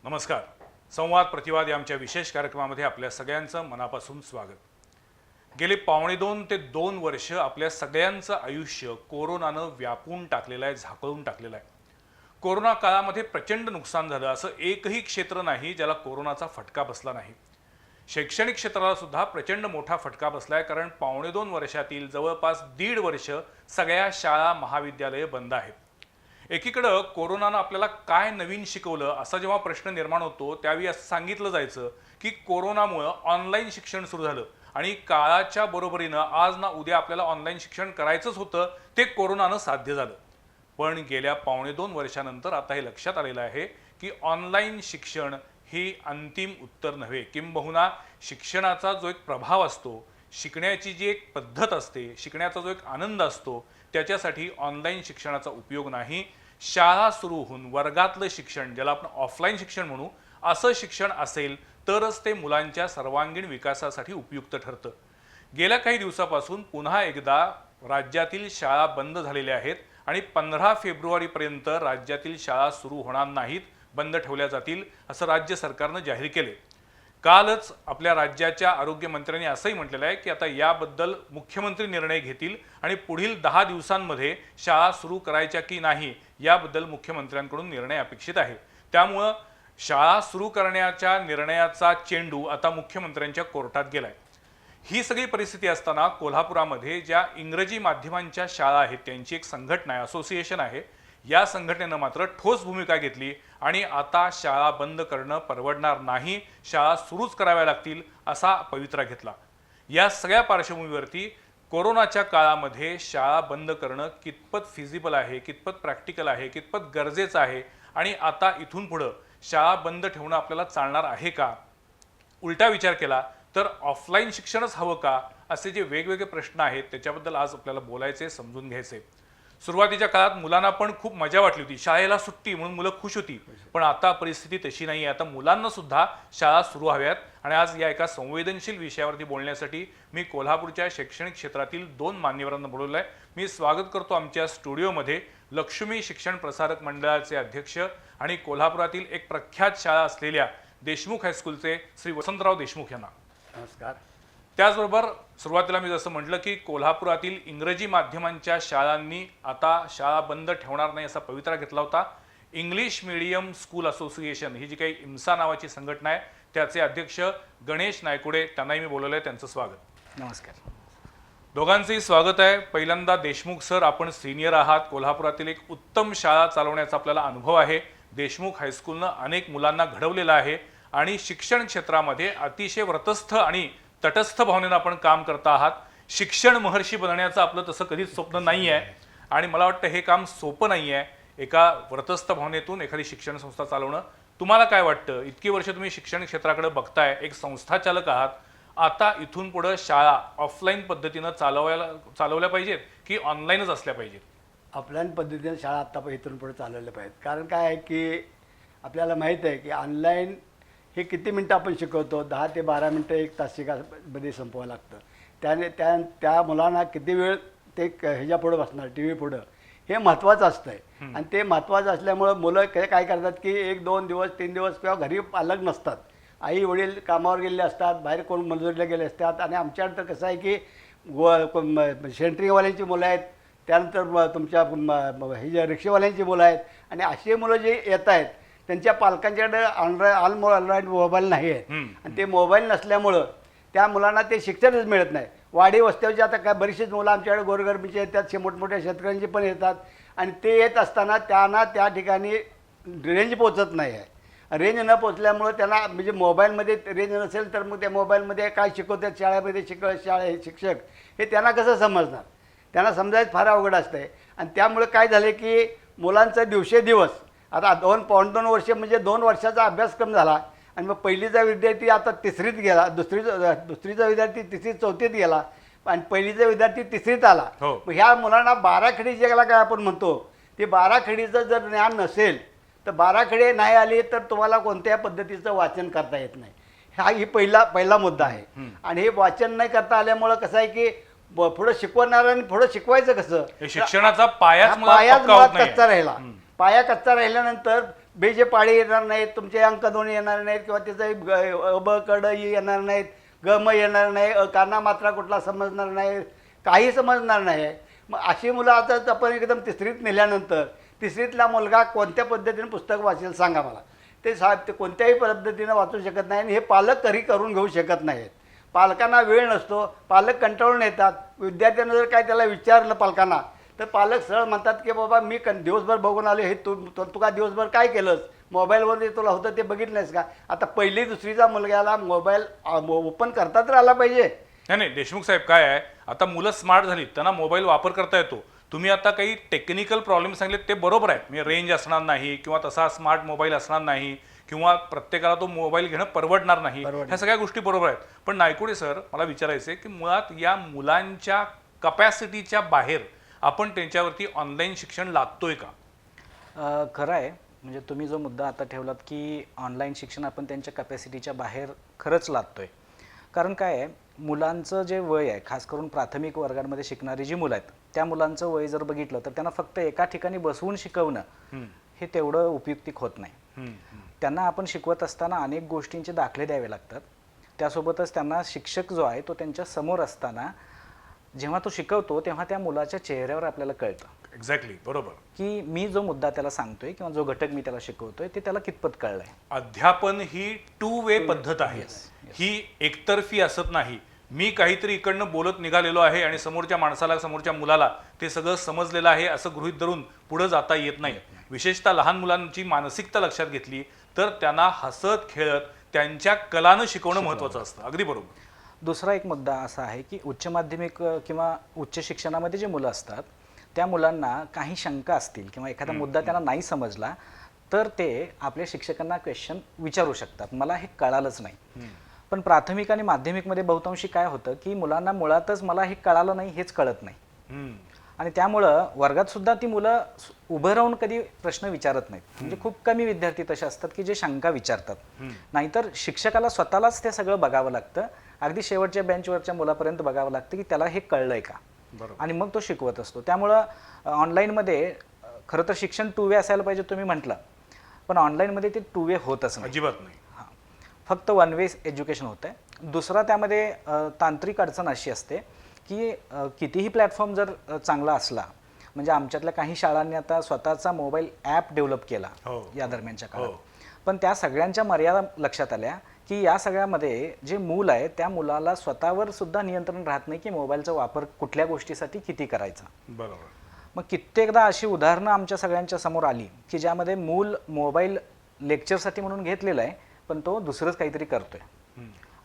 नमस्कार. संवाद प्रतिवाद या आमच्या विशेष कार्यक्रमामध्ये आपल्या सगळ्यांचं मनापासून स्वागत. गेले 1.5 ते 2 वर्ष आपल्या सगळ्यांचं आयुष्य कोरोनानं व्यापून टाकलेलं आहे, झाकळून टाकलेलं आहे. कोरोना काळामध्ये प्रचंड नुकसान झालं असं एकही क्षेत्र नाही ज्याला कोरोनाचा फटका बसला नाही. शैक्षणिक क्षेत्राला सुद्धा प्रचंड मोठा फटका बसलाय, कारण 1.5 वर्षातील जवळपास 1.5 वर्ष सगळ्या शाळा महाविद्यालये बंद आहेत. एकीकडं कोरोनानं आपल्याला काय नवीन शिकवलं असा जेव्हा प्रश्न निर्माण होतो त्यावेळी असं सांगितलं जायचं की कोरोनामुळं ऑनलाईन शिक्षण सुरू झालं आणि काळाच्या बरोबरीनं आज ना उद्या आपल्याला ऑनलाईन शिक्षण करायचंच होतं, ते कोरोनानं साध्य झालं. पण गेल्या 1.5 वर्षानंतर आता हे लक्षात आलेलं आहे की ऑनलाईन शिक्षण ही अंतिम उत्तर नव्हे. किंबहुना शिक्षणाचा जो एक प्रभाव असतो, शिकण्याची जी एक पद्धत असते, शिकण्याचा जो एक आनंद असतो, त्याच्यासाठी ऑनलाईन शिक्षणाचा उपयोग नाही. शाळा सुरू होऊन वर्गातलं शिक्षण, ज्याला आपण ऑफलाईन शिक्षण म्हणू, असं शिक्षण असेल तरच ते मुलांच्या सर्वांगीण विकासासाठी उपयुक्त ठरतं. गेल्या काही दिवसापासून पुन्हा एकदा राज्यातील शाळा बंद झालेल्या आहेत आणि 15 फेब्रुवारीपर्यंत राज्यातील शाळा सुरू होणार नाहीत, बंद ठेवल्या जातील असं राज्य सरकारनं जाहीर केले. कालच आपल्या राज्याच्या आरोग्यमंत्र्यांनी असंही म्हटलेलं आहे की आता याबद्दल मुख्यमंत्री निर्णय घेतील आणि पुढील 10 दिवसांमध्ये शाळा सुरू करायच्या की नाही याबद्दल मुख्यमंत्र्यांकडून निर्णय अपेक्षित आहे. त्यामुळं शाळा सुरू करण्याच्या निर्णयाचा चेंडू आता मुख्यमंत्र्यांच्या कोर्टात गेलाय. ही सगळी परिस्थिती असताना कोल्हापुरामध्ये ज्या इंग्रजी माध्यमांच्या शाळा आहेत त्यांची एक संघटना आहे, असोसिएशन आहे, या संघटनेनं मात्र ठोस भूमिका घेतली आणि आता शाळा बंद करणं परवडणार नाही, शाळा सुरूच कराव्या लागतील असा पवित्रा घेतला. या सगळ्या पार्श्वभूमीवरती कोरोनाच्या काळामध्ये शाळा बंद करणं कितपत फिजिबल आहे, कितपत प्रॅक्टिकल आहे, कितपत गरजेचं आहे आणि आता इथून पुढं शाळा बंद ठेवणं आपल्याला चालणार आहे का? उलटा विचार केला तर ऑफलाईन शिक्षणच हवं का? असे जे वेगवेगळे प्रश्न आहेत त्याच्याबद्दल आज आपल्याला बोलायचे, समजून घ्यायचे. सुरुवातीच्या काळात मुलांना पण खूप मजा वाटली होती, शाळेला सुट्टी म्हणून मुलं खुश होती. पण आता परिस्थिती तशी नाही आहे. आता मुलांना सुद्धा शाळा सुरू हव्यात आणि आज या एका संवेदनशील विषयावरती बोलण्यासाठी मी कोल्हापूरच्या शैक्षणिक क्षेत्रातील 2 मान्यवरांना बोलवलं आहे. मी स्वागत करतो आमच्या स्टुडिओमध्ये लक्ष्मी शिक्षण प्रसारक मंडळाचे अध्यक्ष आणि कोल्हापुरातील एक प्रख्यात शाळा असलेल्या देशमुख हायस्कूलचे श्री वसंतराव देशमुख यांना. नमस्कार. त्याचबरोबर सुरुवातीला मी जसं म्हटलं की कोल्हापुरातील इंग्रजी माध्यमांच्या शाळांनी आता शाळा बंद ठेवणार नाही असा पवित्रा घेतला होता. इंग्लिश मीडियम स्कूल असोसिएशन ही जी काही इम्सा नावाची संघटना आहे त्याचे अध्यक्ष गणेश नायकुडे, त्यांनाही मी बोलवलं आहे. त्यांचं स्वागत. नमस्कार. दोघांचंही स्वागत आहे. पहिल्यांदा देशमुख सर, आपण सिनियर आहात, कोल्हापुरातील एक उत्तम शाळा चालवण्याचा आपल्याला अनुभव आहे. देशमुख हायस्कूलनं अनेक मुलांना घडवलेलं आहे आणि शिक्षण क्षेत्रामध्ये अतिशय व्रतस्थ आणि तटस्थ भावनेनं आपण काम करता आहात. शिक्षण महर्षी बनण्याचं आपलं तसं कधीच स्वप्न नाही आहे आणि मला वाटतं हे काम सोपं नाही आहे, एका व्रतस्थ भावनेतून एखादी शिक्षण संस्था चालवणं. तुम्हाला काय वाटतं? इतकी वर्ष तुम्ही शिक्षण क्षेत्राकडे बघताय, एक संस्था चालक आहात, आता इथून पुढे शाळा ऑफलाईन पद्धतीनं चालवल्या पाहिजेत की ऑनलाईनच असल्या पाहिजेत? ऑफलाईन पद्धतीने शाळा आता इथून पुढे चालवल्या पाहिजेत. कारण काय आहे की आपल्याला माहीत आहे की ऑनलाईन हे किती मिनटं आपण शिकवतो, 10 ते 12 मिनटं 1 तास शिकामध्ये संपवावं लागतं. त्याने त्या मुलांना किती वेळ ते ह्याच्या पुढं बसणार, टी व्ही पुढं, हे महत्त्वाचं असतं आहे. आणि ते महत्त्वाचं असल्यामुळं मुलं काय करतात की 1-2 दिवस 3 दिवस किंवा घरी पालक नसतात, आई वडील कामावर गेलेले असतात, बाहेर कोण मजुरीला गेले असतात. आणि आमच्याकडं तर कसं आहे की सेंट्रिंगवाल्यांची मुलं आहेत, त्यानंतर तुमच्या ही ज्या रिक्षावाल्यांची मुलं आहेत, आणि असे मुलं जे येत आहेत त्यांच्या पालकांच्याकडे ऑनलाईन मोबाईल नाही आहे. आणि ते मोबाईल नसल्यामुळं त्या मुलांना ते शिक्षणच मिळत नाही. वाडी वस्त्यावरची आता काय बरीचशीच मुलं आमच्याकडे गोरगरिबीचे येतात, मोठमोठ्या शेतकऱ्यांची पण येतात, आणि ते येत असताना त्यांना त्या ठिकाणी रेंज पोचत नाही आहे. रेंज न पोचल्यामुळं त्यांना म्हणजे मोबाईलमध्ये रेंज नसेल तर मग त्या मोबाईलमध्ये काय शिकवतात शाळेमध्ये शिक्षक हे त्यांना कसं समजणार? त्यांना समजायचं फार अवघड असतं आहे. आणि त्यामुळे काय झालं की मुलांचं दिवसेदिवस आता 2.2 वर्ष म्हणजे 2 वर्षाचा अभ्यासक्रम झाला आणि मग पहिलीचा विद्यार्थी आता 3रीत गेला, दुसरीचा विद्यार्थी 3री-4थीत गेला आणि पहिलीचा विद्यार्थी 3रीत आला. मग ह्या मुलांना 12 खडी ज्याला काय आपण म्हणतो ते 12 खडीचं जर ज्ञान नसेल तर 12 खडे नाही आले तर तुम्हाला कोणत्या पद्धतीचं वाचन करता येत नाही. ही पहिला मुद्दा आहे. आणि हे वाचन नाही करता आल्यामुळं कसं आहे की पुढं शिकवणाऱ्यांनी पुढं शिकवायचं कसं? शिक्षणाचा पायाच कच्चा राहिला. पाया कच्चा राहिल्यानंतर बेचे पाळी येणार नाहीत, तुमचे अंक दोन्ही येणार नाहीत किंवा त्याचं ब कड येणार नाहीत, गम येणार नाही, काना मात्रा कुठला समजणार नाही, काही समजणार नाही. मग अशी मुलं आता आपण एकदम तिसरीत नेल्यानंतर तिसरीतला मुलगा कोणत्या पद्धतीने पुस्तक वाचेल सांगा मला. ते कोणत्याही पद्धतीनं वाचू शकत नाही आणि हे पालक तरी करून घेऊ शकत नाहीत. पालकांना वेळ नसतो, पालक कंटाळून येतात. विद्यार्थ्यांना जर काय त्याला विचारलं पालकांना तर पालक सरळ म्हणतात की बाबा मी दिवसभर बघून आलो, हे तू का दिवसभर काय केलंस, मोबाईलवर जे तुला होतं ते बघितलं नाहीस का. आता पहिली दुसरीचा मुलग्याला मोबाईल ओपन करता तर आला पाहिजे. नाही देशमुख साहेब, काय आहे, आता मुलं स्मार्ट झाली, त्यांना मोबाईल वापर करता येतो. तुम्ही आता काही टेक्निकल प्रॉब्लेम सांगितले ते बरोबर आहे, म्हणजे रेंज असणार नाही किंवा तसा स्मार्ट मोबाईल असणार नाही किंवा प्रत्येकाला तो मोबाईल घेणं परवडणार नाही, ह्या सगळ्या गोष्टी बरोबर आहेत. पण नायकुडे सर, मला विचारायचं आहे की मुळात या मुलांच्या कपॅसिटीच्या बाहेर आपण त्यांच्यावरती ऑनलाईन शिक्षण लादतोय का? खरं आहे, म्हणजे तुम्ही जो मुद्दा आता ठेवलात की ऑनलाईन शिक्षण आपण त्यांच्या कॅपॅसिटीच्या बाहेर खरंच लादतोय. कारण काय आहे, मुलांचं जे वय आहे, खास करून प्राथमिक वर्गांमध्ये शिकणारी जी मुलं आहेत त्या मुलांचं वय जर बघितलं तर त्यांना फक्त एका ठिकाणी बसवून शिकवणं हे तेवढं उपयुक्तिक होत नाही. त्यांना आपण शिकवत असताना अनेक गोष्टींचे दाखले द्यावे लागतात. त्यासोबतच त्यांना शिक्षक जो आहे तो त्यांच्या समोर असताना जेव्हा तो शिकवतो तेव्हा त्या मुलाच्या चेहऱ्यावर आपल्याला कळतं एक्झॅक्टली बरोबर की मी जो मुद्दा त्याला सांगतोय किंवा जो घटक मी त्याला शिकवतोय ते त्याला कितपत कळलंय. अध्यापन ही 2 वे पद्धत आहे, ही एकतर्फी असत नाही. मी काहीतरी इकडनं बोलत निघालेलो आहे आणि समोरच्या माणसाला, समोरच्या मुलाला ते सगळं समजलेलं आहे असं गृहीत धरून पुढे जाता येत नाही. विशेषतः लहान मुलांची मानसिकता लक्षात घेतली तर त्यांना हसत खेळत त्यांच्या कलानं शिकवणं महत्त्वाचं असतं. अगदी बरोबर. दुसरा एक मुद्दा असा आहे की उच्च माध्यमिक किंवा उच्च शिक्षणामध्ये जे मुलं असतात त्या मुलांना काही शंका असतील किंवा एखादा मुद्दा त्यांना नाही समजला तर ते आपल्या शिक्षकांना क्वेश्चन विचारू शकतात, मला हे कळालंच नाही. पण प्राथमिक आणि माध्यमिकमध्ये बहुतांशी काय होतं की मुलांना मुळातच मला हे कळालं नाही हेच कळत नाही आणि त्यामुळं वर्गात सुद्धा ती मुलं उभं राहून कधी प्रश्न विचारत नाहीत. म्हणजे खूप कमी विद्यार्थी तसे असतात की जे शंका विचारतात. नाहीतर शिक्षकाला स्वतःलाच ते सगळं बघावं लागतं, अगदी शेवटच्या बेंचवरच्या मुलापर्यंत बघावं लागतं की त्याला हे कळलंय का, आणि मग तो शिकवत असतो. त्यामुळं ऑनलाईनमध्ये खरं तर शिक्षण 2 वे असायला पाहिजे तुम्ही म्हटलं, पण ऑनलाईनमध्ये ते 2 वे होतच नाही, अजिबात नाही. फक्त 1 वे एज्युकेशन होतं आहे. दुसरा त्यामध्ये तांत्रिक अडचण अशी असते की कितीही प्लॅटफॉर्म जर चांगला असला, म्हणजे आमच्यातल्या काही शाळांनी आता स्वतःचा मोबाईल ॲप डेव्हलप केला या दरम्यानच्या काळात, पण त्या सगळ्यांच्या मर्यादा लक्षात आल्या की या सगळ्यामध्ये जे मूल आहे त्या मुलाला स्वतःवर सुद्धा नियंत्रण राहत नाही की मोबाईलचा वापर कुठल्या गोष्टीसाठी किती करायचा. बरोबर. मग कित्येकदा अशी उदाहरणं आमच्या सगळ्यांच्या समोर आली की ज्यामध्ये मूल मोबाईल लेक्चरसाठी म्हणून घेतलेला आहे पण तो दुसरंच काहीतरी करतोय,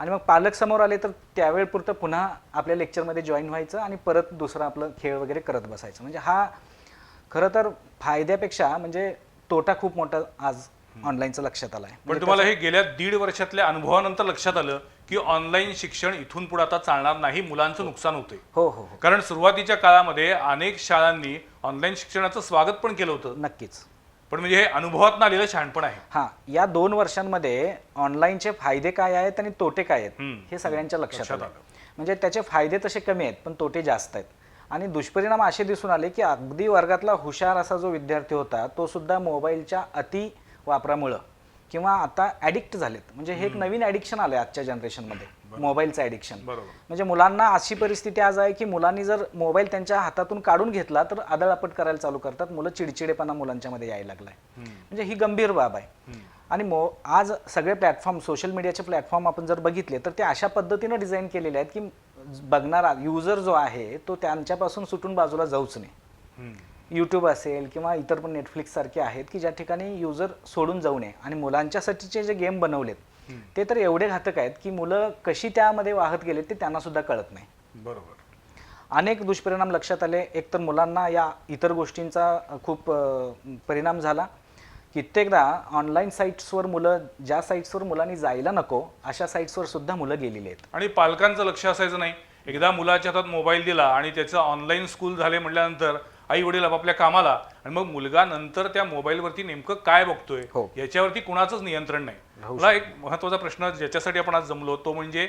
आणि मग पालक समोर आले तर त्यावेळपुरतं पुन्हा आपल्या लेक्चरमध्ये जॉईन व्हायचं आणि परत दुसरं आपलं खेळ वगैरे करत बसायचं. म्हणजे हा खरं तर फायद्यापेक्षा म्हणजे तोटा खूप मोठा आज ऑनलाईनचं लक्षात आला आहे. पण तुम्हाला हे गेल्या 1.5 वर्षातल्या अनुभवानंतर लक्षात आलं की ऑनलाईन शिक्षण इथून पुढे आता चालणार नाही, मुलांचं नुकसान होते. हो हो हो, कारण सुरुवातीच्या काळामध्ये अनेक शाळांनी ऑनलाईन शिक्षणाचं स्वागत पण केलं होतं, नक्कीच. पण म्हणजे हे अनुभवात आलेलं शहाणपण आहे. हां, या 2 वर्षांमध्ये ऑनलाईनचे फायदे काय आहेत आणि तोटे काय आहेत हे सगळ्यांच्या लक्षात आलं. म्हणजे त्याचे फायदे तसे कमी आहेत पण तोटे जास्त आहेत. आणि दुष्परिणाम असे दिसून आले की अगदी वर्गातला हुशार असा जो विद्यार्थी होता तो सुद्धा मोबाईलच्या अति वापरामुळं किंवा आता ॲडिक्ट झालेत. म्हणजे हे एक नवीन ॲडिक्शन आलं आहे आजच्या जनरेशनमध्ये, मोबाईलचं ॲडिक्शन. म्हणजे मुलांना अशी परिस्थिती आज आहे की मुलांनी जर मोबाईल त्यांच्या हातातून काढून घेतला तर आदळआपट करायला चालू करतात. मुलं चिडचिडेपणा मुलांच्यामध्ये यायला लागलाय. म्हणजे ही गंभीर बाब आहे. आणि आज सगळे प्लॅटफॉर्म, सोशल मीडियाचे प्लॅटफॉर्म आपण जर बघितले तर ते अशा पद्धतीनं डिझाईन केलेले आहेत की बघणारा युजर जो आहे तो त्यांच्यापासून सुटून बाजूला जाऊच नाही. यूट्यूब असेल किंवा इतर पण नेटफ्लिक्स सारखे आहेत की ज्या ठिकाणी युजर सोडून जाऊ नये. आणि मुलांच्यासाठीचे जे गेम बनवलेत ते तर एवढे घातक आहेत की मुलं कशी त्यामध्ये वाहत गेलेत ते त्यांना सुद्धा कळत नाही. बरोबर. अनेक दुष्परिणाम लक्षात आले. एकतर मुलांना या इतर गोष्टींचा खूप परिणाम झाला. कित्येकदा ऑनलाईन साईट्सवर मुलं, ज्या साईट्सवर मुलांनी जायला नको अशा साईट्सवर सुद्धा मुलं गेलेली आहेत. आणि पालकांचं लक्ष असायचं नाही. एकदा मुलाच्या हातात मोबाईल दिला आणि त्याचं ऑनलाईन स्कूल झाले म्हटल्यानंतर आई वडील आपापल्या कामाला, आणि मग मुलगा नंतर त्या मोबाईलवरती नेमकं काय बघतोय याच्यावरती कुणाचंच नियंत्रण नाही. मला एक महत्त्वाचा प्रश्न ज्याच्यासाठी आपण आज जमलो तो म्हणजे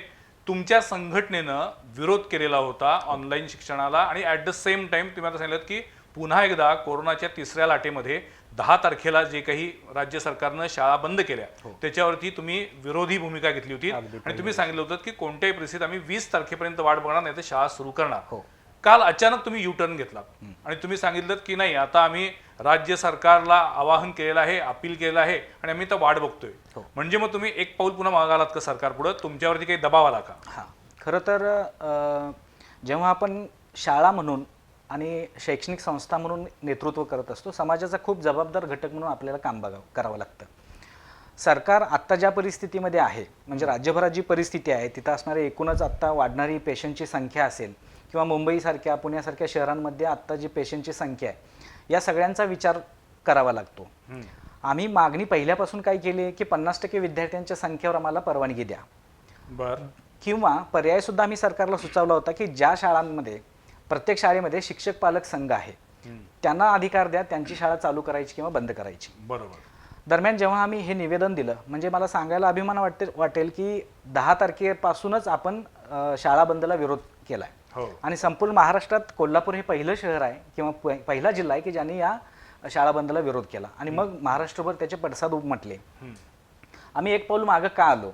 तुमच्या संघटनेनं विरोध केलेला होता ऑनलाईन शिक्षणाला, आणि ॲट द सेम टाइम तुम्ही आता सांगितलं की पुन्हा एकदा कोरोनाच्या 3ऱ्या लाटेमध्ये 10 तारखेला जे काही राज्य सरकारनं शाळा बंद केल्या त्याच्यावरती तुम्ही विरोधी भूमिका घेतली होती आणि तुम्ही सांगितलं होतं की कोणत्याही परिस्थितीत आम्ही 20 तारखेपर्यंत वाट बघणार नाही तर शाळा सुरू करणार. काल अचानक तुम्ही टर्न घेतला आणि तुम्ही सांगितलं की नाही, आता आम्ही राज्य सरकारला आवाहन केलेलं आहे, अपील केलेलं आहे आणि आम्ही तर वाट बघतोय. म्हणजे मग तुम्ही एक पाऊल पुन्हा मागे आलात का सरकार पुढे? तुमच्यावरती काही दबाव आला का? हां, खरं तर जेव्हा आपण शाळा म्हणून आणि शैक्षणिक संस्था म्हणून नेतृत्व करत असतो, समाजाचा खूप जबाबदार घटक म्हणून आपल्याला काम करावं लागतं. सरकार आत्ता ज्या परिस्थितीमध्ये आहे, म्हणजे राज्यभरात जी परिस्थिती आहे तिथं असणारी एकूणच आत्ता वाढणारी पेशंटची संख्या असेल किंवा मुंबईसारख्या पुण्यासारख्या शहरांमध्ये आत्ता जी पेशंटची संख्या आहे, या सगळ्यांचा विचार करावा लागतो. आम्ही मागणी पहिल्यापासून काय केली आहे की 50% विद्यार्थ्यांच्या संख्येवर आम्हाला परवानगी द्या. बरं. किंवा पर्याय सुद्धा आम्ही सरकारला सुचवला होता की ज्या शाळांमध्ये प्रत्येक शाळेमध्ये शिक्षक पालक संघ आहे त्यांना अधिकार द्या त्यांची शाळा चालू करायची किंवा बंद करायची. बरोबर. दरम्यान जेव्हा आम्ही हे निवेदन दिलं, म्हणजे मला सांगायला अभिमान वाटेल की 10 तारखेपासूनच आपण शाळा बंदला विरोध केलाय. आणि संपूर्ण महाराष्ट्रात कोल्हापूर हे पहिलं शहर आहे किंवा पहिला जिल्हा आहे की ज्यांनी या शाळा बंदला विरोध केला आणि मग महाराष्ट्रभर त्याचे पडसाद उमटले. आम्ही एक पाऊल मागं का आलो,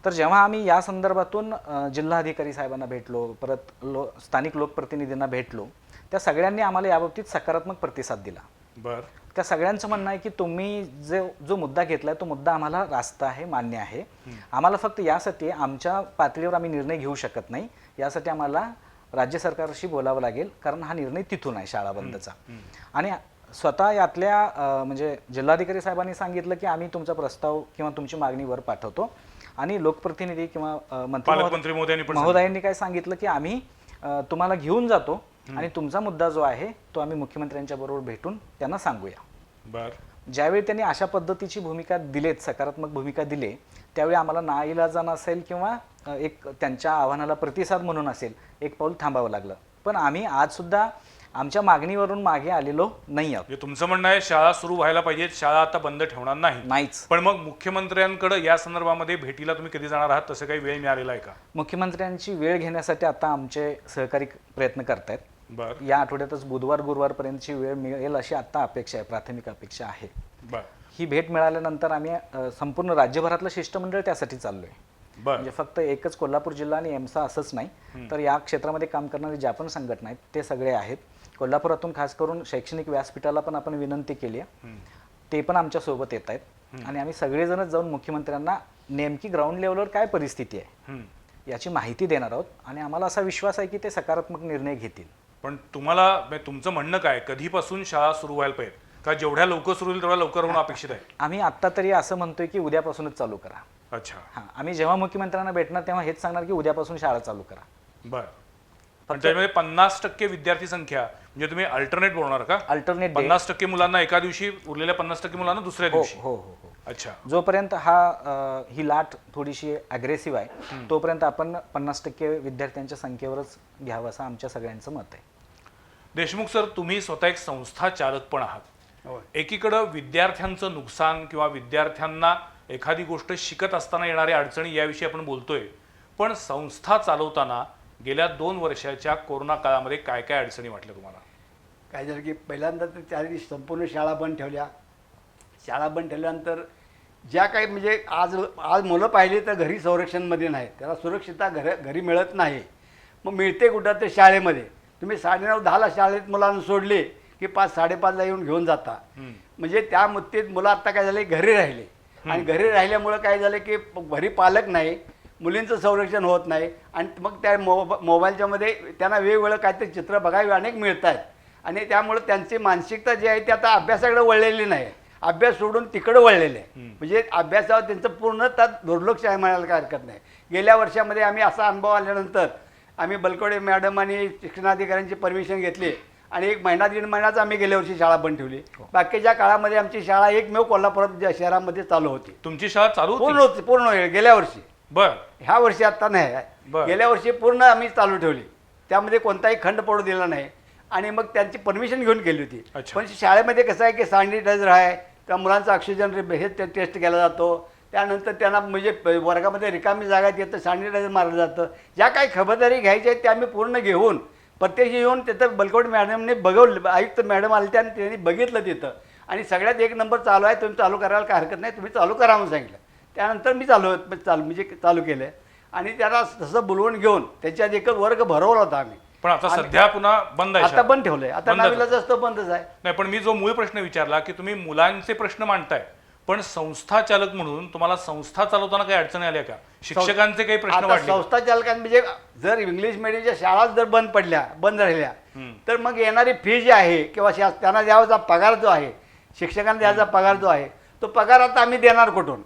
तर जेव्हा आम्ही या संदर्भातून जिल्हाधिकारी साहेबांना भेटलो, परत स्थानिक लोकप्रतिनिधींना भेटलो, त्या सगळ्यांनी आम्हाला याबाबतीत सकारात्मक प्रतिसाद दिला. बरं. त्या सगळ्यांचं म्हणणं आहे की तुम्ही जो मुद्दा घेतलाय तो मुद्दा आम्हाला रास्त आहे, मान्य आहे. आम्हाला फक्त यासाठी आमच्या पातळीवर आम्ही निर्णय घेऊ शकत नाही, यासाठी आम्हाला राज्य सरकारशी बोलावं लागेल, कारण हा निर्णय तिथून आहे शाळा बंदचा. आणि स्वतः यातल्या म्हणजे जिल्हाधिकारी साहेबांनी सांगितलं की आम्ही तुमचा प्रस्ताव किंवा तुमची मागणी वर पाठवतो. आणि लोकप्रतिनिधी किंवा पालकमंत्री महोदयांनी काय सांगितलं की आम्ही तुम्हाला घेऊन जातो आणि तुमचा मुद्दा जो आहे तो आम्ही मुख्यमंत्र्यांच्या बरोबर भेटून त्यांना सांगूया. बरं. ज्यावेळी त्यांनी अशा पद्धतीची भूमिका दिलेत, सकारात्मक भूमिका दिले, त्यावेळी आम्हाला नाईलाजान असेल किंवा एक त्यांच्या आव्हानाला प्रतिसाद म्हणून असेल एक पाऊल थांबावं लागलं. पण आम्ही आज सुद्धा आमच्या मागणीवरून मागे आलेलो नाही आहोत. तुमचं म्हणणं आहे शाळा सुरू व्हायला पाहिजे, शाळा आता बंद ठेवणार नाहीच. पण मग मुख्यमंत्र्यांकडे या संदर्भामध्ये भेटीला तुम्ही कधी जाणार आहात? तसं काही वेळ मिळालेला आहे का? मुख्यमंत्र्यांची वेळ घेण्यासाठी आता आमचे सहकारी प्रयत्न करतायत. बरं. या आठवड्यातच बुधवार गुरुवारपर्यंतची वेळ मिळेल अशी आता अपेक्षा आहे, प्राथमिक अपेक्षा आहे. बरं. ही भेट मिळाल्यानंतर आम्ही संपूर्ण राज्यभरातलं शिष्टमंडळ त्यासाठी चाललोय. म्हणजे फक्त एकच कोल्हापूर जिल्हा आणि एमसा असंच नाही, तर या क्षेत्रामध्ये काम करणारे ज्या पण संघटना आहेत ते सगळे आहेत. कोल्हापुरातून खास करून शैक्षणिक व्यासपीठाला पण आपण विनंती केली आहे, ते पण आमच्या सोबत येत आहेत आणि आम्ही सगळेजणच जाऊन मुख्यमंत्र्यांना नेमकी ग्राउंड लेवलवर काय परिस्थिती आहे याची माहिती देणार आहोत आणि आम्हाला असा विश्वास आहे की ते सकारात्मक निर्णय घेतील. पण तुम्हाला तुमचं म्हणणं काय, कधीपासून शाळा सुरू व्हायला पाहिजे? का जेवढ्या लवकर सुरू होईल तेवढ्या लवकर होणं अपेक्षित आहे? आम्ही आत्ता तरी असं म्हणतोय की उद्यापासूनच चालू करा. अच्छा. हां, आम्ही जेव्हा मुख्यमंत्र्यांना भेटणार तेव्हा हेच सांगणार की उद्यापासून शाळा चालू करा. बरं. पण त्यामध्ये 50% विद्यार्थी संख्या म्हणजे तुम्ही अल्टरनेट बोलणार का? अल्टरनेट 50% मुलांना एका दिवशी, उरलेल्या 50% मुलांना दुसऱ्या दिवशी? हो हो हो. अच्छा. जोपर्यंत ही लाट थोडीशी अग्रेसिव्ह आहे तोपर्यंत आपण 50% विद्यार्थ्यांच्या संख्येवरच घ्यावं असं आमच्या सगळ्यांचं मत आहे. देशमुख सर, तुम्ही स्वतः एक संस्था चालक पण आहात. एकीकडं विद्यार्थ्यांचं नुकसान किंवा विद्यार्थ्यांना एखादी गोष्ट शिकत असताना येणाऱ्या अडचणी याविषयी आपण बोलतोय, पण संस्था चालवताना गेल्या 2 वर्षाच्या कोरोना काळामध्ये काय काय अडचणी वाटल्या तुम्हाला? काय झालं की पहिल्यांदा तर त्या दिवशी संपूर्ण शाळा बंद ठेवल्या. शाळा बंद ठेवल्यानंतर ज्या काही म्हणजे आज मुलं पाहिली तर घरी संरक्षणमध्ये नाही, त्याला सुरक्षितता घरी मिळत नाही. मग मिळते कुठं? ते शाळेमध्ये. तुम्ही 9:30-10ला शाळेत मुलांना सोडले की 5-5:30ला येऊन घेऊन जाता. म्हणजे त्या मुद्देत मुलं आत्ता काय झाले, घरी राहिले आणि घरी राहिल्यामुळं काय झालं की घरी पालक नाही, मुलींचं संरक्षण होत नाही आणि मग त्या मोबाईलच्या मध्ये त्यांना वेगवेगळं काहीतरी चित्र बघावे अनेक मिळत आहेत आणि त्यामुळे त्यांची मानसिकता जी आहे ती आता अभ्यासाकडे वळलेली नाही, अभ्यास सोडून तिकडं वळलेले आहे. म्हणजे अभ्यासावर त्यांचं पूर्णतः दुर्लक्ष आहे म्हणायला काय हरकत नाही. गेल्या वर्षामध्ये आम्ही असा अनुभव आल्यानंतर आम्ही बलकवडे मॅडम आणि शिक्षणाधिकाऱ्यांची परमिशन घेतली आणि 1 महिना 1.5 महिनाच आम्ही गेल्या वर्षी शाळा बंद ठेवली. बाकीच्या काळामध्ये आमची शाळा एकमेव कोल्हापुरात शहरामध्ये चालू होती. तुमची शाळा चालू पूर्ण गेल्या वर्षी. बर. ह्या वर्षी आता नाही, गेल्या वर्षी पूर्ण आम्ही चालू ठेवली, त्यामध्ये कोणताही खंड पडू दिला नाही आणि मग त्यांची परमिशन घेऊन केली होती. पण शाळेमध्ये कसं आहे की सॅनिटायझर आहे, त्या मुलांचा ऑक्सिजन हे टेस्ट केला जातो, त्यानंतर त्यांना म्हणजे वर्गामध्ये रिकामी जागा येतं सॅनिटायझर मारलं जातं. ज्या काही खबरदारी घ्यायच्या आहेत त्या आम्ही पूर्ण घेऊन प्रत्यक्ष येऊन तिथं बलकवडे मॅडमने बघवलं, आयुक्त मॅडम आले आणि त्यांनी बघितलं तिथं आणि सगळ्यात एक नंबर चालू आहे, तुम्ही चालू करायला काय हरकत नाही, तुम्ही चालू करा म्हणून सांगितलं. त्यानंतर मी चालू केलं आणि त्याला तसं बोलवून घेऊन त्याच्यात एकच वर्ग भरवला होता आम्ही. पण आता सध्या पुन्हा बंद आहे आता शाळा. बंद ठेवलंय, आता बंदच आहे. नावीलाज असतं बंदच आहे. नाही, पण मी जो मूळ प्रश्न विचारला की तुम्ही मुलांचे प्रश्न मांडताय, पण संस्था चालक म्हणून तुम्हाला संस्था चालवताना काही अडचणी आल्या का? शिक्षकांचे काही प्रश्न आता वाढले? संस्था चालकांनी म्हणजे जर इंग्लिश मिडियमच्या शाळा जर बंद राहिल्या तर मग येणारी फी जी आहे किंवा त्यांना द्यावाचा पगार जो आहे, शिक्षकांना द्यायचा पगार जो आहे, तो पगार आता आम्ही देणार कुठून?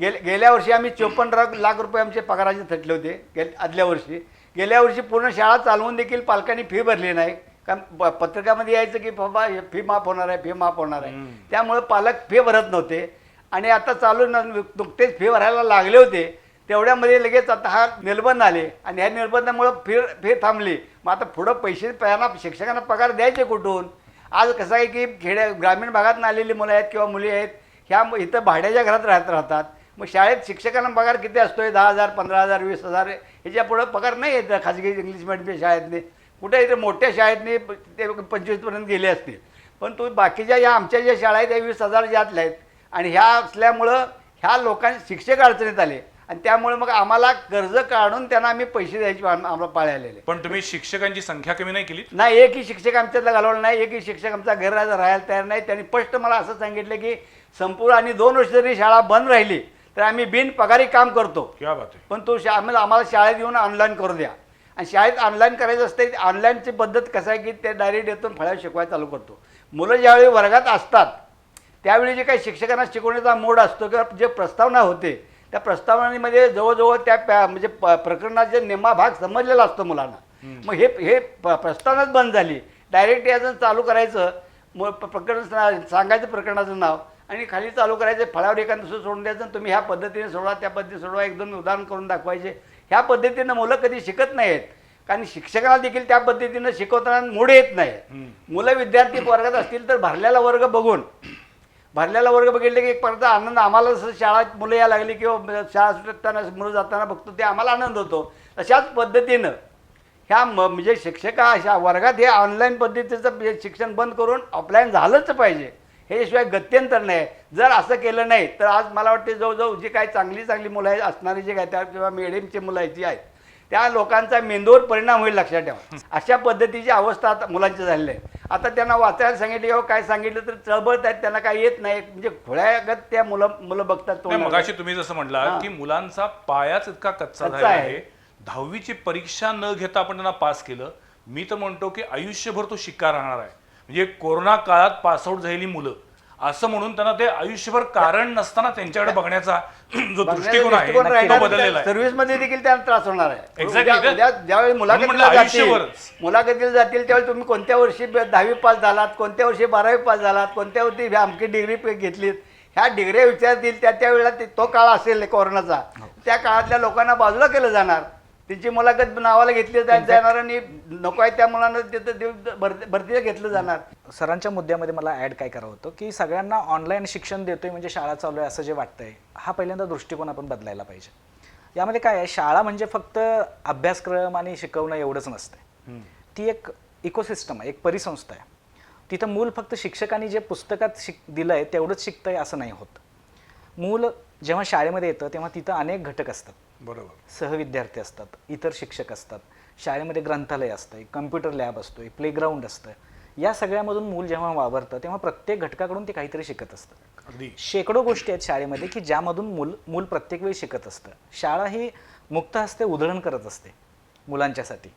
गेल्या वर्षी आम्ही 54 लाख रुपये आमचे पगाराचे थटले होते आदल्या वर्षी. गेल्या वर्षी पूर्ण शाळा चालवून देखील पालकांनी फी भरली नाही. कारण पत्रकामध्ये यायचं की बाबा फी माफ होणार आहे, फी माफ होणार आहे. त्यामुळे पालक फी भरत नव्हते आणि आता नुकतेच फी भरायला लागले होते. तेवढ्यामध्ये लगेच आता हा निर्बंध आले आणि ह्या निर्बंधामुळं फी थांबली. मग आता पुढं पैसे शिक्षकांना पगार द्यायचे कुठून? आज कसं आहे की ग्रामीण भागातून आलेली मुलं आहेत किंवा मुली आहेत, ह्या इथं भाड्याच्या घरात राहतात. मग शाळेत शिक्षकांना पगार किती असतोय? 10,000, 15,000, 20,000 ह्याच्या पुढं पगार नाही येत खाजगी इंग्लिश मिडियमच्या शाळेतले. कुठे इथे मोठ्या शाळेतनी ते 25पर्यंत गेले असतील, पण तो बाकीच्या या आमच्या ज्या शाळा आहेत त्या 20,000 ज्यातल्या आहेत. आणि ह्या असल्यामुळं ह्या लोकांचे शिक्षक अडचणीत आले आणि त्यामुळे मग आम्हाला कर्ज काढून त्यांना आम्ही पैसे द्यायचे आम्हाला पाळे आलेले. पण तुम्ही शिक्षकांची संख्या कमी नाही केली? नाही, एकही शिक्षक आमच्यातला घालवला नाही, एकही शिक्षक आमचा घर राहायला तयार नाही. त्यांनी स्पष्ट मला असं सांगितलं की संपूर्ण आणि 2 वर्ष जरी शाळा बंद राहिली तर आम्ही बिनपगारी काम करतो, क्या बात आहे. पण तो आम्हाला शाळेत येऊन ऑनलाईन करू द्या. आणि शाळेत ऑनलाईन करायचं असते. ऑनलाईनची पद्धत कसं आहे की ते डायरेक्ट येतून फळ्यावर शिकवायला चालू करतो. मुलं ज्यावेळी वर्गात असतात त्यावेळी जे काही शिक्षकांना शिकवण्याचा मोड असतो किंवा जे प्रस्तावना होते त्या प्रस्तावनेमध्ये जवळजवळ त्या म्हणजे प्रकरणाचे निम्मा भाग समजलेला असतो मुलांना. मग हे प्रस्तावनाच बंद झाली. डायरेक्ट याचं चालू करायचं, प्रकरण सांगायचं प्रकरणाचं नाव आणि खाली चालू करायचं, फळ्यावर एखादं दुसरं सोडून द्यायचं, तुम्ही ह्या पद्धतीने सोडवा, त्या पद्धतीने सोडवा, 1-2 उदाहरण करून दाखवायचे. ह्या पद्धतीनं मुलं कधी शिकत नाहीत, कारण शिक्षकांना देखील त्या पद्धतीनं शिकवताना मूड येत नाही. मुलं विद्यार्थी वर्गात असतील तर भरलेला वर्ग बघितले की एक प्रकारचा आनंद आम्हाला, जसं शाळेत मुलं यायला लागली किंवा शाळा सुटताना मुलं जाताना बघतो ते आम्हाला आनंद होतो. तशाच पद्धतीनं ह्या म्हणजे अशा वर्गात हे ऑनलाईन पद्धतीचं शिक्षण बंद करून ऑफलाईन झालंच पाहिजे. ह्याशिवाय गत्यंतर नाही. जर असं केलं नाही तर आज मला वाटते जवळजवळ जी काही चांगली मुलं आहेत असणारी जे काय त्या किंवा मिडियमची मुलं आहेत जी आहेत त्या लोकांचा मेंदूवर परिणाम होईल, लक्षात ठेवा. अशा पद्धतीची अवस्था आता मुलांची झालेली आहे. आता त्यांना वाचायला सांगितलं किंवा काय सांगितलं तर चळबळत आहेत, त्यांना काही येत नाही. म्हणजे खोळ्यागत त्या मुलं बघतात. मगाशी तुम्ही जसं म्हटलं की मुलांचा पायाच इतका कच्चा झाला आहे. 10वीची परीक्षा न घेता आपण त्यांना पास केलं. मी तर म्हणतो की आयुष्यभर तो शिक्का राहणार आहे. म्हणजे कोरोना काळात पासआउट झालेली मुलं असं म्हणून त्यांना ते आयुष्यभर कारण नसताना त्यांच्याकडे बघण्याचा जो दृष्टिकोन आहे तो बदललेला आहे. सर्व्हिसमध्ये देखील त्यांना त्रास होणार आहे. Exactly. ज्यावेळी मुलाखतीला जातील त्यावेळी तुम्ही कोणत्या वर्षी 10वी पास झालात, कोणत्या वर्षी 12वी पास झालात, कोणत्या वर्षी आमची डिग्री घेतलीत, ह्या डिग्र्या विचारतील. त्या वेळेला तो काळ असेल कोरोनाचा, त्या काळातल्या लोकांना बाजूला केलं जाणार. त्यांची मुलाखत नावाला घेतली जाणार आणि नको आहे त्या मुलांना तिथं भरतीला घेतलं जाणार. सरांच्या मुद्द्यामध्ये मला ॲड काय करावं होतं की सगळ्यांना ऑनलाईन शिक्षण देतोय म्हणजे शाळा चालू आहे असं जे वाटतंय, हा पहिल्यांदा दृष्टिकोन आपण बदलायला पाहिजे. यामध्ये काय आहे, शाळा म्हणजे फक्त अभ्यासक्रम आणि शिकवणं एवढंच नसतं. ती एक इकोसिस्टम आहे, एक परिसंस्था आहे. तिथं मूल फक्त शिक्षकांनी जे पुस्तकात दिलं आहे तेवढंच शिकतंय असं नाही होत. मूल जेव्हा शाळेमध्ये येतं तेव्हा तिथं अनेक घटक असतात. बरोबर. सहविद्यार्थी असतात, इतर शिक्षक असतात, शाळेमध्ये ग्रंथालय असतं, कम्प्युटर लॅब असतोय, प्लेग्राऊंड असतं. या सगळ्यामधून मूल जेव्हा वावरतं तेव्हा प्रत्येक घटकाकडून ते काहीतरी शिकत असतं. शेकडो गोष्टी आहेत शाळेमध्ये की ज्यामधून मूल प्रत्येक वेळी शिकत असतं. शाळा ही मुक्त हस्ते उधळण करत असते मुलांच्यासाठी.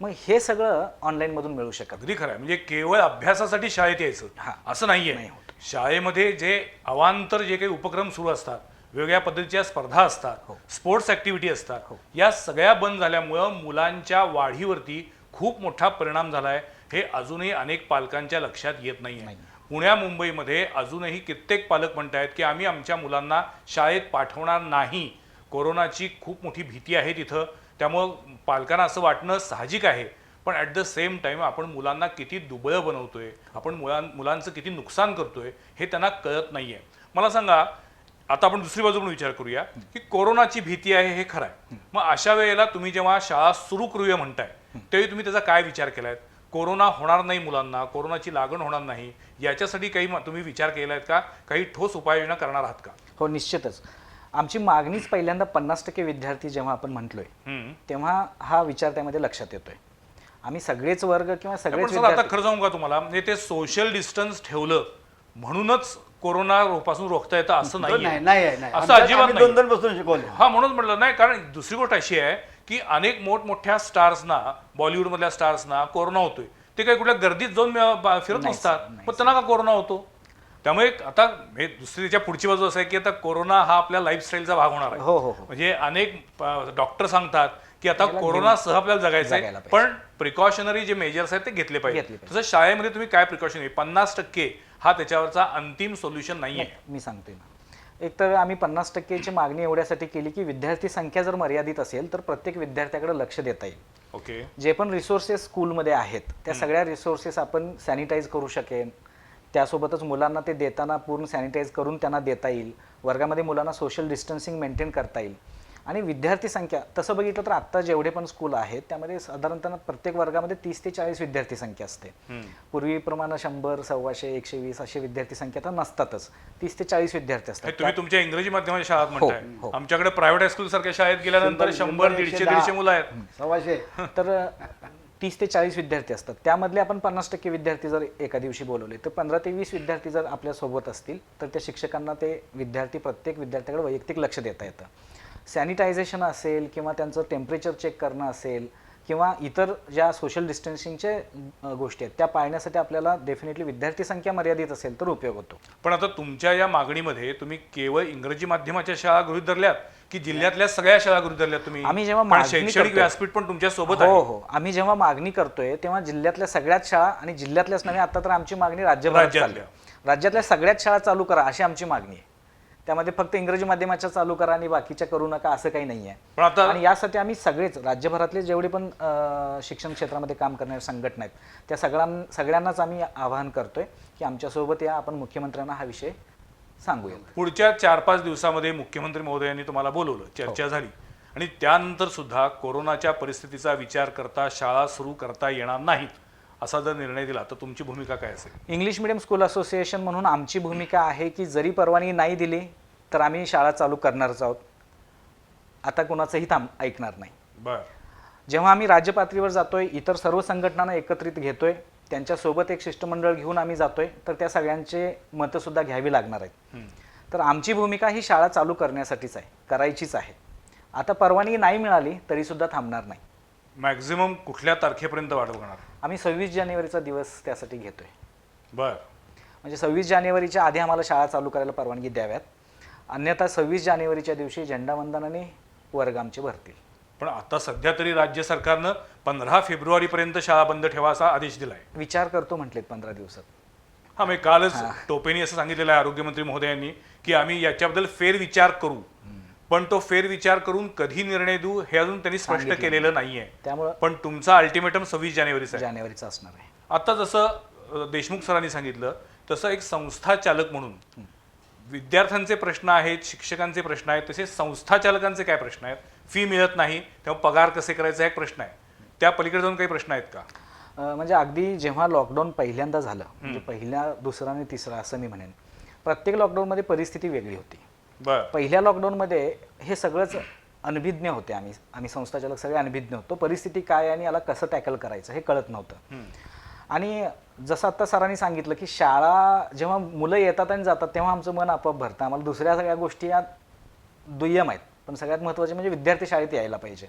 मग हे सगळं ऑनलाईन मधून मिळू शकत. अगदी खरं आहे. म्हणजे केवळ अभ्यासासाठी शाळेत यायचं असं नाहीये. शाळेमध्ये जे अवांतर जे काही उपक्रम सुरू असतात, वेगवेगळ्या पद्धतीच्या स्पर्धा असतात, स्पोर्ट्स ऍक्टिव्हिटी असतात, या सगळ्या बंद झाल्यामुळं मुलांच्या वाढीवरती खूप मोठा परिणाम झालाय. हे अजूनही अनेक पालकांच्या लक्षात येत नाहीये. पुण्या मुंबईमध्ये अजूनही कित्येक पालक म्हणतायत की आम्ही आमच्या मुलांना शाळेत पाठवणार नाही. कोरोनाची खूप मोठी भीती आहे तिथं. त्यामुळं पालकांना असं वाटणं साहजिक आहे. पण ॲट द सेम टाइम आपण मुलांना किती दुबळं बनवतोय, आपण मुलांचं किती नुकसान करतोय हे त्यांना कळत नाहीये. मला सांगा, आता आपण दुसरी बाजूकडून विचार करूया की कोरोनाची भीती आहे हे खरं आहे. मग अशा वेळेला तुम्ही जेव्हा शाळा सुरू करूया म्हणताय त्यावेळी तुम्ही त्याचा काय विचार केलाय? कोरोना होणार नाही मुलांना, कोरोनाची लागण होणार नाही, याच्यासाठी काही तुम्ही विचार केला आहेत का? काही ठोस उपाययोजना करणार आहात का? हो, निश्चितच. आमची मागणीच पहिल्यांदा 50% विद्यार्थी जेव्हा आपण म्हटलोय तेव्हा हा विचार त्यामध्ये लक्षात येतोय. आम्ही सगळेच वर्ग किंवा पण सगळेच सर आता विद्यार्थी खरं सांगू का तुम्हाला, म्हणजे ते सोशल डिस्टन्स ठेवलं म्हणूनच कोरोना पासून रोखता येतं असं नाही नाही नाही आहे, नाही. असं आमच्यात अजिबात आम्ही नाही. 2-2 बसून शिकवले. हा, म्हणून म्हटलं नाही, कारण दुसरी गोष्ट अशी आहे की अनेक मोठमोठ्या स्टार्सना, बॉलिवूडमधल्या स्टार्सना कोरोना होतोय. ते काही कुठल्या गर्दीत जाऊन फिरत नाही, नसतात, नाही. पण त्यांना का कोरोना होतो? त्यामुळे आता हे दुसरी त्याच्या पुढची बाजू असं आहे की आता कोरोना हा आपल्या लाईफस्टाईलचा भाग होणार आहे. हो हो हो म्हणजे अनेक डॉक्टर सांगतात की आता कोरोना सह आपल्याला जगायचं आहे, जगायला पाहिजे. पण प्रिकॉशनरी जे मेजर्स आहेत ते घेतले पाहिजे. घेतले पाहिजे. तसं शाळेमध्ये तुम्ही काय प्रिकॉशन 50% हा त्याच्यावरचा अंतिम सोल्युशन नाहीये. मी सांगतोय ना. एक तर आम्ही 50%ची मागणी एवढ्यासाठी केली की विद्यार्थी संख्या जर मर्यादित असेल तर प्रत्येक विद्यार्थ्याकडे लक्ष देता येईल. ओके. जे पण रिसोर्सेस स्कूलमध्ये आहेत त्या सगळ्या रिसोर्सेस आपण सॅनिटाईज करू शकेन. त्यासोबतच मुलांना ते देताना पूर्ण सॅनिटाईज करून त्यांना देता येईल. वर्गामध्ये मुलांना सोशल डिस्टन्सिंग मेंटेन करता येईल. आणि विद्यार्थी संख्या तसं बघितलं तर आत्ता जेवढे पण स्कूल आहेत त्यामध्ये साधारणतः प्रत्येक वर्गामध्ये 30 ते 40 विद्यार्थी संख्या असते. पूर्वीप्रमाणे 100, 125, 120 असे विद्यार्थी संख्या तर नसतातच. 30 ते 40 विद्यार्थी हे असतात. तुम्ही तुमच्या इंग्रजी माध्यमाच्या शाळेत म्हणताय. हो. आमच्याकडे प्रायव्हेट हायस्कूल सारख्या शाळेत गेल्यानंतर 100, 150, 150 मुलं आहेत. 100. तर 30 ते 40 विद्यार्थी असतात. त्यामधले आपण 50% विद्यार्थी जर एका दिवशी बोलवले तर 15 ते 20 विद्यार्थी जर आपल्या सोबत असतील तर त्या शिक्षकांना ते विद्यार्थी प्रत्येक विद्यार्थ्याकडे वैयक्तिक लक्ष देता येतं. सॅनिटायझेशन असेल किंवा त्यांचं टेम्परेचर चेक करणं असेल किंवा इतर ज्या सोशल डिस्टन्सिंगचे गोष्टी आहेत त्या पाळण्यासाठी आपल्याला डेफिनेटली विद्यार्थी संख्या मर्यादित असेल तर उपयोग होतो. पण आता तुमच्या या मागणीमध्ये तुम्ही केवळ इंग्रजी माध्यमाच्या शाळा गृहीत धरल्यात की जिल्ह्यातल्या सगळ्या शाळा गृहीत धरल्यात तुम्ही? आम्ही जेव्हा पण मागणी शैक्षणिक करतोय- व्यासपीठ पण तुमच्या सोबत हो आहे. हो, आम्ही जेव्हा मागणी करतोय तेव्हा जिल्ह्यातल्या सगळ्याच शाळा आणि जिल्ह्यातल्याच नव्हे, आता तर आमची मागणी राज्यभरात चालली राज्यातल्या. आहे. राज्यातल्या सगळ्याच शाळा चालू करा अशी आमची मागणी आहे. त्यामध्ये फक्त इंग्रजी माध्यमाच्या चालू करा आणि बाकीच्या करू नका असं काही नाही आहे. पण आता आणि यासाठी आम्ही सगळेच राज्यभरातले जेवढे पण शिक्षण क्षेत्रामध्ये काम करणाऱ्या संघटना आहेत त्या सगळ्यांनाच आम्ही आवाहन करतोय की आमच्यासोबत या, आपण मुख्यमंत्र्यांना हा विषय सांगूया. पुढच्या 4-5 दिवसामध्ये मुख्यमंत्री महोदयांनी तुम्हाला बोलवलं, चर्चा झाली आणि त्यानंतर सुद्धा कोरोनाच्या परिस्थितीचा विचार करता शाळा सुरू करता येणार नाहीत असा जर निर्णय दिला तर तुमची भूमिका काय असेल? इंग्लिश मिडियम स्कूल असोसिएशन म्हणून आमची भूमिका आहे की जरी परवानगी नाही दिली तर आम्ही शाळा चालू करणारच आहोत. आता कुणाचंही ऐकणार नाही. बर. जेव्हा आम्ही राज्य पातळीवर जातोय, इतर सर्व संघटनांना एकत्रित घेतोय, त्यांच्यासोबत एक शिष्टमंडळ घेऊन आम्ही जातोय, तर त्या सगळ्यांचे मतं सुद्धा घ्यावी लागणार आहेत. तर आमची भूमिका ही शाळा चालू करण्यासाठीच आहे, करायचीच आहे. आता परवानगी नाही मिळाली तरी सुद्धा थांबणार नाही. मॅक्झिमम कुठल्या तारखेपर्यंत वाढ बघणार? आम्ही 26 जानेवारीचा दिवस त्यासाठी घेतोय. बर. म्हणजे 26 जानेवारीच्या आधी आम्हाला शाळा चालू करायला परवानगी द्याव्यात, अन्यथा 26 जानेवारीच्या दिवशी झेंडावंदनाने वर्ग आमचे भरतील. पण आता सध्या तरी राज्य सरकारनं 15 फेब्रुवारीपर्यंत शाळा बंद ठेवा असा आदेश दिलाय. विचार करतो म्हटलेत 15 दिवसात. हा, म्हणजे कालच टोपेंनी असं सांगितलेलं आहे आरोग्यमंत्री महोदयांनी की आम्ही याच्याबद्दल फेरविचार करू, पण तो फेरविचार करून कधी निर्णय देऊ हे अजून त्यांनी स्पष्ट केलेलं नाहीये. त्यामुळं पण तुमचा अल्टिमेटम 26 जानेवारीचा आहे. जानेवारीचा असणार आहे. आता जसं देशमुख सरांनी सांगितलं तसं एक संस्था चालक म्हणून विद्यार्थ्यांचे प्रश्न आहेत, शिक्षकांचे प्रश्न आहेत, तसेच संस्था चालकांचे काय प्रश्न आहेत? फी मिळत नाही तेव्हा पगार कसे करायचा एक प्रश्न आहे. त्या पलीकडे जाऊन काही प्रश्न आहेत का? म्हणजे अगदी जेव्हा लॉकडाऊन पहिल्यांदा झालं, म्हणजे पहिल्या, दुसरा आणि तिसरा असं मी म्हणेन, प्रत्येक लॉकडाऊनमध्ये परिस्थिती वेगळी होती. बर. पहिल्या लॉकडाऊनमध्ये हे सगळंच अनभिज्ञ होते. आम्ही संस्थाचालक सगळे अनभिज्ञ होतो. परिस्थिती काय आणि याला कसं टॅकल करायचं हे कळत नव्हतं. आणि जसं आत्ता सरांनी सांगितलं की शाळा जेव्हा मुलं येतात आणि जातात तेव्हा आमचं मन आपोआप भरतं. आम्हाला दुसऱ्या सगळ्या गोष्टी या दुय्यम आहेत, पण सगळ्यात महत्त्वाचे म्हणजे विद्यार्थी शाळेत यायला पाहिजे.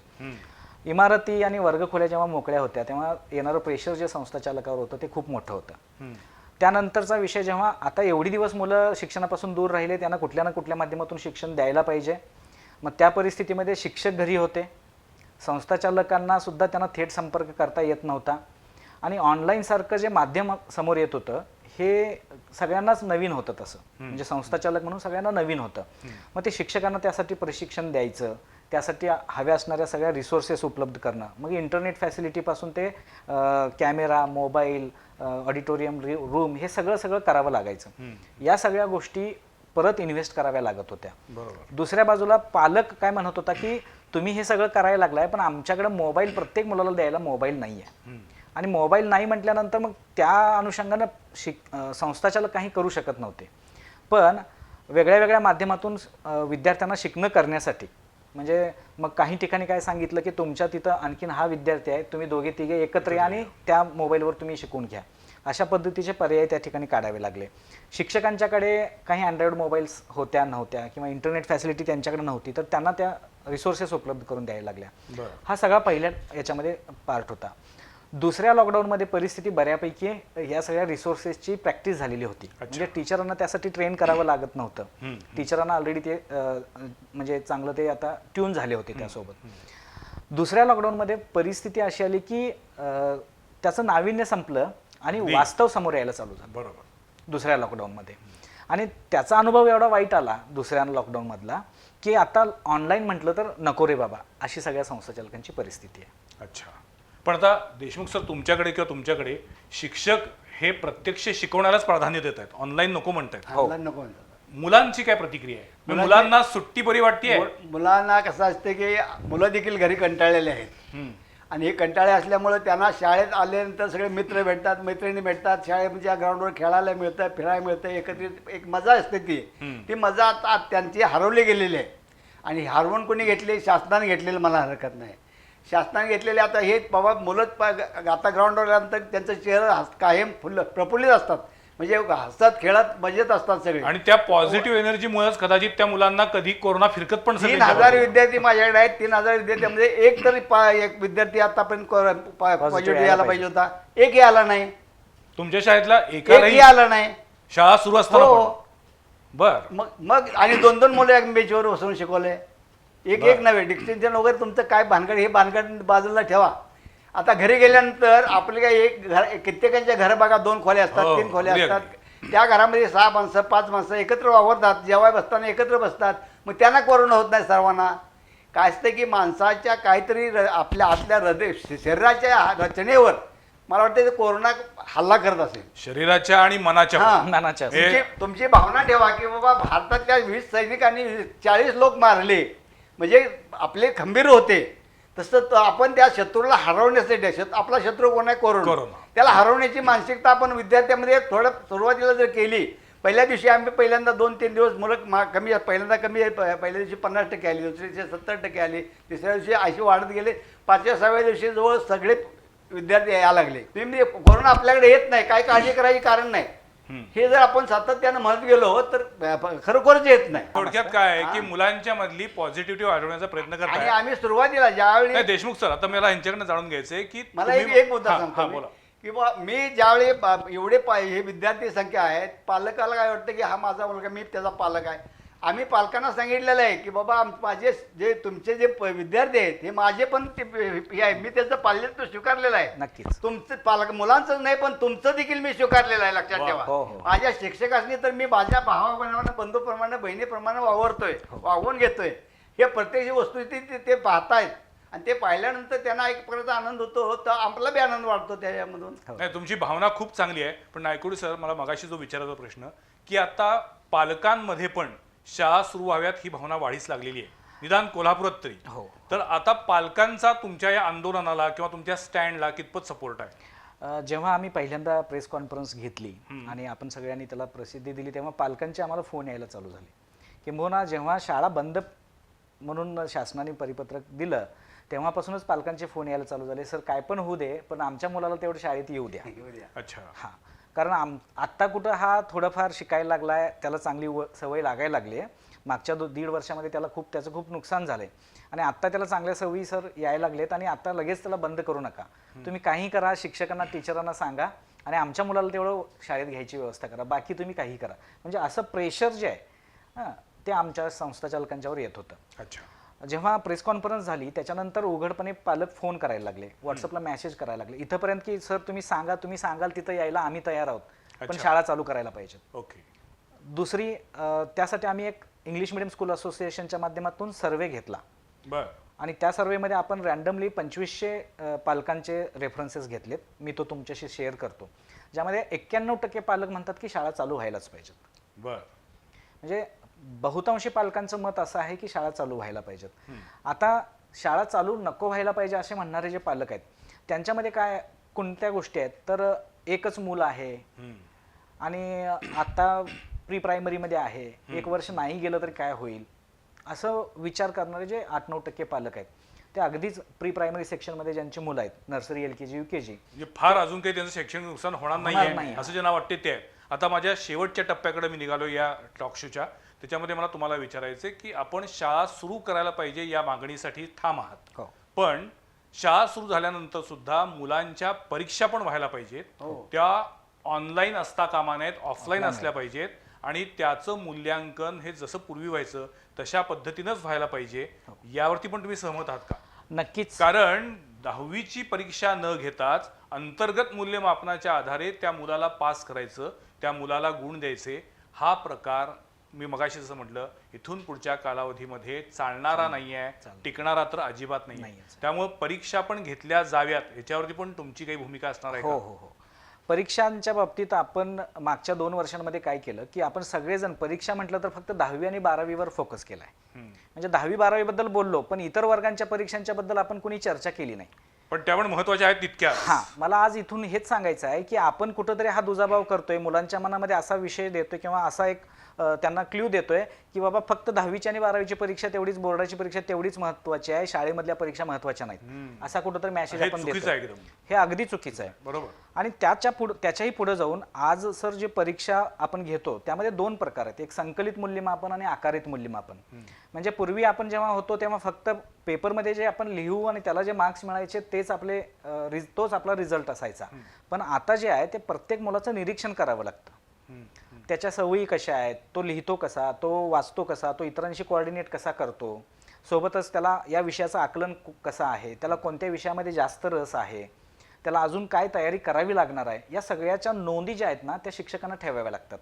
इमारती आणि वर्गखोल्या जेव्हा मोकळ्या होत्या तेव्हा येणारं प्रेशर जे संस्थाचालकावर होतं ते खूप मोठं होतं. त्यानंतरचा विषय जेव्हा आता एवढी दिवस मुलं शिक्षणापासून दूर राहिले, त्यांना कुठल्या ना कुठल्या माध्यमातून शिक्षण द्यायला पाहिजे. मग त्या परिस्थितीमध्ये शिक्षक घरी होते, संस्थाचालकांना सुद्धा त्यांना थेट संपर्क करता येत नव्हता आणि ऑनलाईन सारखं जे माध्यम समोर येत होतं हे सगळ्यांनाच नवीन होतं. तसं म्हणजे संस्थाचालक म्हणून सगळ्यांना नवीन होतं. मग ते शिक्षकांना त्यासाठी प्रशिक्षण द्यायचं, त्यासाठी हव्या असणाऱ्या सगळ्या रिसोर्सेस उपलब्ध करणं, मग इंटरनेट फॅसिलिटीपासून ते कॅमेरा, मोबाईल, ऑडिटोरियम रूम हे सगळं करावं लागायचं. या सगळ्या गोष्टी परत इन्व्हेस्ट कराव्या लागत होत्या. दुसऱ्या बाजूला पालक काय म्हणत होता की तुम्ही हे सगळं करायला लागलाय पण आमच्याकडे मोबाईल, प्रत्येक मुलाला द्यायला मोबाईल नाही आहे. आणि मोबाईल नाही म्हटल्यानंतर मग त्या अनुषंगानं संस्थाचालक काही करू शकत नव्हते. पण वेगळ्या वेगळ्या माध्यमातून विद्यार्थ्यांना शिकणं करण्यासाठी म्हणजे मग काही ठिकाणी काय सांगितलं की तुमच्या तिथं आणखीन हा विद्यार्थी आहे, तुम्ही दोघे तिघे एकत्र या आणि त्या मोबाईलवर तुम्ही शिकून घ्या. अशा पद्धतीचे पर्याय त्या ठिकाणी काढावे लागले. शिक्षकांच्याकडे काही अँड्रॉइड मोबाईल्स होत्या नव्हत्या किंवा इंटरनेट फॅसिलिटी त्यांच्याकडे नव्हती, तर त्यांना त्या रिसोर्सेस उपलब्ध करून द्यायला लागल्या. हा सगळा पहिल्या याच्यामध्ये पार्ट होता. दुसऱ्या लॉकडाऊनमध्ये परिस्थिती बऱ्यापैकी या सगळ्या रिसोर्सेसची प्रॅक्टिस झालेली होती. म्हणजे टीचरांना त्यासाठी ट्रेन करावं लागत नव्हतं. टीचरांना ऑलरेडी ते म्हणजे चांगलं ते आता ट्यून झाले होते त्यासोबत. दुसऱ्या लॉकडाऊनमध्ये परिस्थिती अशी आली की त्याचं नाविन्य संपलं आणि वास्तव समोर यायला चालू झालं. बरोबर. दुसऱ्या लॉकडाऊनमध्ये. आणि त्याचा अनुभव एवढा वाईट आला दुसऱ्या लॉकडाऊनमधला की आता ऑनलाईन म्हटलं तर नको रे बाबा, अशी सगळ्या संस्थाचालकांची परिस्थिती आहे. अच्छा. पण आता देशमुख सर, तुमच्याकडे किंवा तुमच्याकडे शिक्षक हे प्रत्यक्ष शिकवण्यालाच प्राधान्य देत आहेत, ऑनलाईन नको म्हणतात. ऑनलाईन नको म्हणतात. मुलांची काय प्रतिक्रिया आहे? म्हणजे मुलांना सुट्टी बरी वाटते? मुलांना कसं असते की मुलं देखील घरी कंटाळलेले आहेत आणि हे कंटाळे असल्यामुळे त्यांना शाळेत आल्यानंतर सगळे मित्र भेटतात, मैत्रिणी भेटतात, शाळेच्या ग्राउंडवर खेळायला मिळतं, फिरायला मिळतं, एकत्रित एक मजा असते ती मजा आता त्यांची हरवली गेलेली आहे. आणि हरवून कोणी घेतली? शासनाने घेतलेलं मला हरकत नाही. शासनाने घेतलेले आता हे बाबा मुलंच आता ग्राउंडवर आल्यानंतर त्यांचं चेहरा कायम प्रफुल्लित असतात, म्हणजे हसतात खेळत मजेत असतात सगळे. आणि त्या पॉझिटिव्ह एनर्जीमुळेच कदाचित त्या मुलांना कधी कोरोना फिरकत पण 3000 विद्यार्थी माझ्याकडे आहेत. 3000 विद्यार्थ्यामध्ये एक तरी एक विद्यार्थी आतापर्यंत पॉझिटिव्ह यायला पाहिजे होता, एकही आला नाही. तुमच्या शाळेतला एकही आला नाही. शाळा सुरू असताना हो. बर. मग आणि 2-2 मुलं एक बेंचवर बसवून शिकवले, एक नव्हे. डिस्टिंक्शन वगैरे तुमचं काय भानगड, हे भानगड बाजूला ठेवा. आता घरी गेल्यानंतर आपले काय एक घर, कित्येकांच्या घर बघा 2 खोल्या असतात, 3 खोल्या असतात. त्या घरामध्ये 6 माणसं 5 माणसं एकत्र वावरतात, जेवाय बसताना एकत्र बसतात. मग त्यांना कोरोना होत नाही सर्वांना. काय असतं की माणसाच्या काहीतरी आपल्या आतल्या हृदय शरीराच्या रचनेवर मला वाटतं ते कोरोना हल्ला करत असेल, शरीराच्या आणि मनाच्या. मनाच्या. तुमची भावना ठेवा की बाबा भारतातल्या 20 सैनिकांनी 40 लोक मारले म्हणजे आपले खंबीर होते. तसं आपण त्या शत्रूला हरवण्यासाठी, आपला शत्रू कोण आहे? कोरोना. त्याला हरवण्याची मानसिकता आपण विद्यार्थ्यामध्ये थोडं सुरुवातीला जर केली. पहिल्या दिवशी आम्ही पहिल्यांदा 2-3 दिवस मुलं कमी, पहिल्यांदा कमी, पहिल्या दिवशी 50% आली, दुसऱ्या दिवशी 70% आली, तिसऱ्या दिवशी अशी वाढत गेले. 5व्या-6व्या दिवशी जवळ सगळे विद्यार्थी यायला लागले. तुम्ही कोरोना आपल्याकडे येत नाही, काय काळजी करायची कारण नाही. हे जर आपण सातत्यानं म्हणत गेलो तर खरोखरच येत नाही. थोडक्यात काय आहे की मुलांच्या मधली पॉझिटिव्हिटी वाढवण्याचा प्रयत्न आणि करताय. आम्ही सुरुवातीला ज्यावेळी देशमुख सर, आता मला यांच्याकडनं जाणून घ्यायचंय की मला एक मुद्दा सांगतो मी, की बा मी ज्यावेळी एवढे हे विद्यार्थी संख्या आहेत, पालकाला काय वाटतं की हा माझा मुलगा, मी त्याचा पालक आहे. आम्ही पालकांना सांगितलेलं आहे की बाबा माझे जे तुमचे जे विद्यार्थी आहेत हे माझे पण हे आहे, मी त्याचं पाल्यत्व स्वीकारलेलं आहे. नक्कीच. तुमचं पालक मुलांचं नाही पण तुमचं देखील मी स्वीकारलेलं आहे, लक्षात ठेवा. माझ्या शिक्षकांनी तर मी माझ्या भावाप्रमाणे, बंधूप्रमाणे, बहिणीप्रमाणे वावरतोय, वागवून घेतोय. हे प्रत्येक वस्तू ते पाहतायत आणि ते पाहिल्यानंतर त्यांना एक प्रकारचा आनंद होतो, तर आपला बी आनंद वाटतो त्याच्यामधून. नाही, तुमची भावना खूप चांगली आहे. पण नायकुडे सर, मला मगाशी जो विचारायचा प्रश्न की आता पालकांमध्ये पण शाळा सुरू व्हाव्यात ही भावना वाढीस लागलेली आहे, निदान कोल्हापुरात तरी. तर आता पालकांचा तुमच्या या आंदोलनाला किंवा तुमच्या स्टँडला कितपत सपोर्ट आहे? जेव्हा आम्ही पहिल्यांदा प्रेस कॉन्फरन्स घेतली आणि आपण सगळ्यांनी त्याला प्रसिद्धी दिली, तेव्हा पालकांचे आम्हाला फोन यायला चालू झाले. किंबहुना जेव्हा शाळा बंद म्हणून शासनाने परिपत्रक दिलं तेव्हापासूनच पालकांचे फोन यायला चालू झाले, सर काय पण होऊ दे पण आमच्या मुलाला तेवढं शाळेत येऊ द्या. अच्छा. हां, कारण आत्ता कुठं हा थोडंफार शिकायला लागलाय, त्याला चांगली सवय लागायला लागली आहे. मागच्या 1.5 वर्षामध्ये त्याचं खूप नुकसान झालंय आणि आत्ता त्याला चांगल्या सवयी सर यायला लागलेत. आणि आता लगेच त्याला बंद करू नका, तुम्ही काही करा, शिक्षकांना टीचरांना सांगा आणि आमच्या मुलाला तेवढं शाळेत घ्यायची व्यवस्था करा, बाकी तुम्ही काही करा. म्हणजे असं प्रेशर जे आहे ते आमच्या संस्थाचालकांच्यावर येत होतं. अच्छा. जेव्हा प्रेस कॉन्फरन्स झाली त्याच्यानंतर उघडपणे पालक फोन करायला लागले, व्हॉट्सअपला मेसेज करायला लागले, इथंपर्यंत की सर तुम्ही सांगाल तिथं यायला आम्ही तयार आहोत, पण शाळा चालू करायला पाहिजे. ओके. दुसरी त्यासाठी आम्ही एक इंग्लिश मिडियम स्कूल असोसिएशनच्या माध्यमातून सर्वे घेतला. बरं. आणि त्या सर्वेमध्ये आपण रँडमली 2500 पालकांचे रेफरन्सेस घेतलेत. मी तो तुमच्याशी शेअर करतो, ज्यामध्ये 91% पालक म्हणतात की शाळा चालू व्हायलाच पाहिजेत. बरं. म्हणजे बहुतांशी पालकांचं मत असं आहे की शाळा चालू व्हायला पाहिजेत. आता शाळा चालू नको व्हायला पाहिजे असे म्हणणारे जे पालक आहेत त्यांच्यामध्ये काय कोणत्या गोष्टी आहेत तर एकच मूल आहे हम्म. आणि आता प्री प्रायमरीमध्ये आहे, 1 वर्ष नाही गेलं तर काय होईल, असं विचार करणारे जे 8-9% पालक आहेत ते अगदीच प्री प्रायमरी सेक्शनमध्ये ज्यांची मुलं आहेत, नर्सरी, LKG, UKG, म्हणजे फार अजून काही त्यांचं शैक्षणिक नुकसान होणार होणार नाहीये नाही. असं ज्यांना वाटते ते आहे. आता माझ्या शेवटच्या टप्प्याकडे मी निघालो या टॉक शोच्या. त्याच्यामध्ये मला तुम्हाला विचारायचं की आपण शाळा सुरू करायला पाहिजे या मागणीसाठी ठाम आहात, हो पण शाळा सुरू झाल्यानंतर सुद्धा मुलांच्या परीक्षा पण व्हायला पाहिजेत. हो. त्या ऑनलाईन असता कामा नयेत, ऑफलाईन असल्या पाहिजेत आणि त्याचं मूल्यांकन हे जसं पूर्वी व्हायचं तशा पद्धतीनंच व्हायला पाहिजे. यावरती पण तुम्ही सहमत आहात का? नक्कीच. कारण 10वीची परीक्षा न घेताच अंतर्गत मूल्यमापनाच्या आधारे त्या मुलाला पास करायचं, त्या मुलाला गुण द्यायचे, हा प्रकार मी मगाशी जसं म्हटलं इथून पुढच्या कालावधीमध्ये चालणारा नाहीये, टिकणारा तर अजिबात नाही. त्यामुळे परीक्षा पण घेतल्या जाव्यात याच्यावरती पण तुमची काही भूमिका असणार आहे हो का? हो हो. परीक्षांच्या बाबतीत आपण मागच्या 2 वर्षांमध्ये काय केलं की आपण सगळेजण परीक्षा म्हटलं तर फक्त 10वी आणि 12वीवर फोकस केलाय. म्हणजे 10वी-12वी बद्दल बोललो पण इतर वर्गांच्या परीक्षांच्या बद्दल आपण कुणी चर्चा केली नाही. पण त्या पण महत्वाच्या आहेत तितक्या. हा, मला आज इथून हेच सांगायचं आहे की आपण कुठंतरी हा दुजाभाव करतोय, मुलांच्या मनामध्ये असा विषय देतोय किंवा असा एक त्यांना क्ल्यू देतोय की बाबा फक्त 10वीची आणि 12वीची परीक्षा तेवढीच, बोर्डाची परीक्षा तेवढीच महत्वाची आहे, शाळेमधल्या परीक्षा महत्वाच्या नाहीत, असा कुठंतरी मेसेज हे आपण चुकीचं देतोय. आहे एकदम. हे अगदी चुकीचं आहे. बरोबर. आणि त्याच्याही पुढे जाऊन आज सर जे परीक्षा आपण घेतो त्यामध्ये 2 प्रकार आहेत, एक संकलित मूल्यमापन आणि आकारित मूल्यमापन. म्हणजे पूर्वी आपण जेव्हा होतो तेव्हा फक्त पेपरमध्ये जे आपण लिहू आणि त्याला जे मार्क्स मिळायचे तेच तोच आपला रिझल्ट असायचा. पण आता जे आहे ते प्रत्येक मुलाचं निरीक्षण करावं लागतं. त्याच्या सवयी कशा आहेत, तो लिहितो कसा, तो वाचतो कसा, तो इतरांशी कोऑर्डिनेट कसा करतो, सोबतच त्याला या विषयाचं आकलन कसं आहे, त्याला कोणत्या विषयामध्ये जास्त रस आहे, त्याला अजून काय तयारी करावी लागणार आहे, या सगळ्याच्या नोंदी ज्या आहेत ना त्या शिक्षकांना ठेवाव्या लागतात.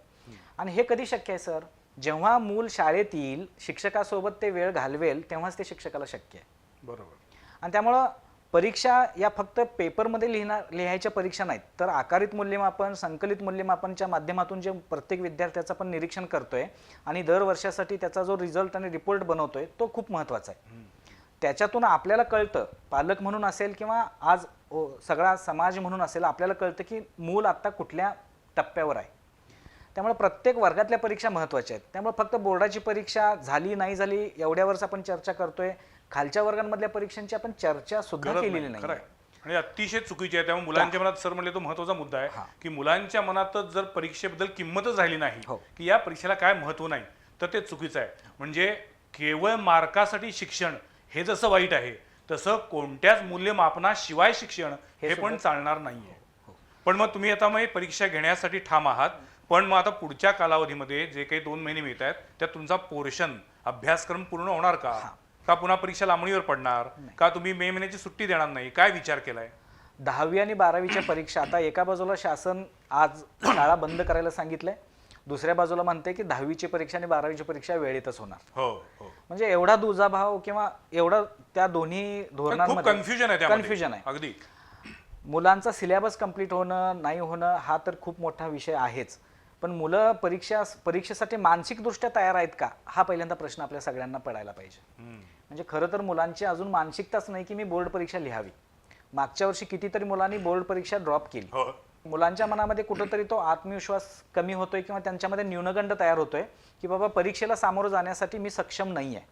आणि हे कधी शक्य आहे सर? जेव्हा मूल शाळेत येईल, शिक्षकासोबत ते वेळ घालवेल तेव्हाच ते शिक्षकाला शक्य आहे. बरोबर. आणि त्यामुळं परीक्षा या फक्त पेपरमध्ये लिहायच्या परीक्षा नाहीत, तर आकारित मूल्यमापन, संकलित मूल्यमापनच्या माध्यमातून जे प्रत्येक विद्यार्थ्याचं आपण निरीक्षण करतोय आणि दर वर्षासाठी त्याचा जो रिझल्ट आणि रिपोर्ट बनवतोय तो खूप महत्त्वाचा आहे. त्याच्यातून आपल्याला कळतं, पालक म्हणून असेल किंवा आज सगळा समाज म्हणून असेल, आपल्याला कळतं की मूल आत्ता कुठल्या टप्प्यावर आहे. त्यामुळे प्रत्येक वर्गातल्या परीक्षा महत्त्वाच्या आहेत. त्यामुळे फक्त बोर्डाची परीक्षा झाली नाही झाली एवढ्यावरच आपण चर्चा करतोय, खालच्या वर्गांमधल्या परीक्षांची आपण चर्चा सुद्धा गरज केलेली नाही. नाही. खरं आहे. आणि अतिशय चुकीची आहे. त्यामुळे मुलांच्या मनात सर म्हणले तो महत्वाचा मुद्दा आहे की मुलांच्या मनातच जर परीक्षेबद्दल किंमतच राहिली नाही की या परीक्षेला काय महत्व नाही तर ते चुकीचं आहे. म्हणजे केवळ मार्कासाठी शिक्षण हे जसं वाईट आहे तसं कोणत्याच मूल्यमापनाशिवाय शिक्षण हे पण चालणार नाहीये. पण मग तुम्ही आता मग परीक्षा घेण्यासाठी ठाम आहात, पण मग आता पुढच्या कालावधीमध्ये जे काही 2 महिने मिळत आहेत त्यात तुमचा पोर्शन अभ्यासक्रम पूर्ण होणार का? का पुन्हा परीक्षा लांबणीवर पडणार का? तुम्ही मे महिन्याची सुट्टी देणार नाही? काय विचार केलाय? 10वी आणि 12वीच्या परीक्षा आता एका बाजूला शासन आज शाळा बंद करायला सांगितलंय, दुसऱ्या बाजूला म्हणते की 10वीची परीक्षा आणि 12वीची परीक्षा वेळेतच होणार. हो हो. म्हणजे एवढा दुजाभाव किंवा एवढं त्या दोन्ही धोरणांमध्ये कन्फ्युजन आहे त्यामध्ये. कन्फ्युजन आहे. अगदी. मुलांचा सिलेबस कंप्लीट होणं नाही होणं हा तर खूप मोठा विषय आहेच, पण मुलं परीक्षेसाठी मानसिकदृष्ट्या तयार आहेत का हा पहिल्यांदा प्रश्न आपल्या सगळ्यांना पडायला पाहिजे. म्हणजे खरं तर मुलांची अजून मानसिकताच नाही की मी बोर्ड परीक्षा लिहावी. मागच्या वर्षी कितीतरी मुलांनी बोर्ड परीक्षा ड्रॉप केली. मुलांच्या मनामध्ये कुठंतरी तो आत्मविश्वास कमी होतोय किंवा त्यांच्यामध्ये न्यूनगंड तयार होतोय की बाबा परीक्षेला सामोरं जाण्यासाठी मी सक्षम नाही आहे.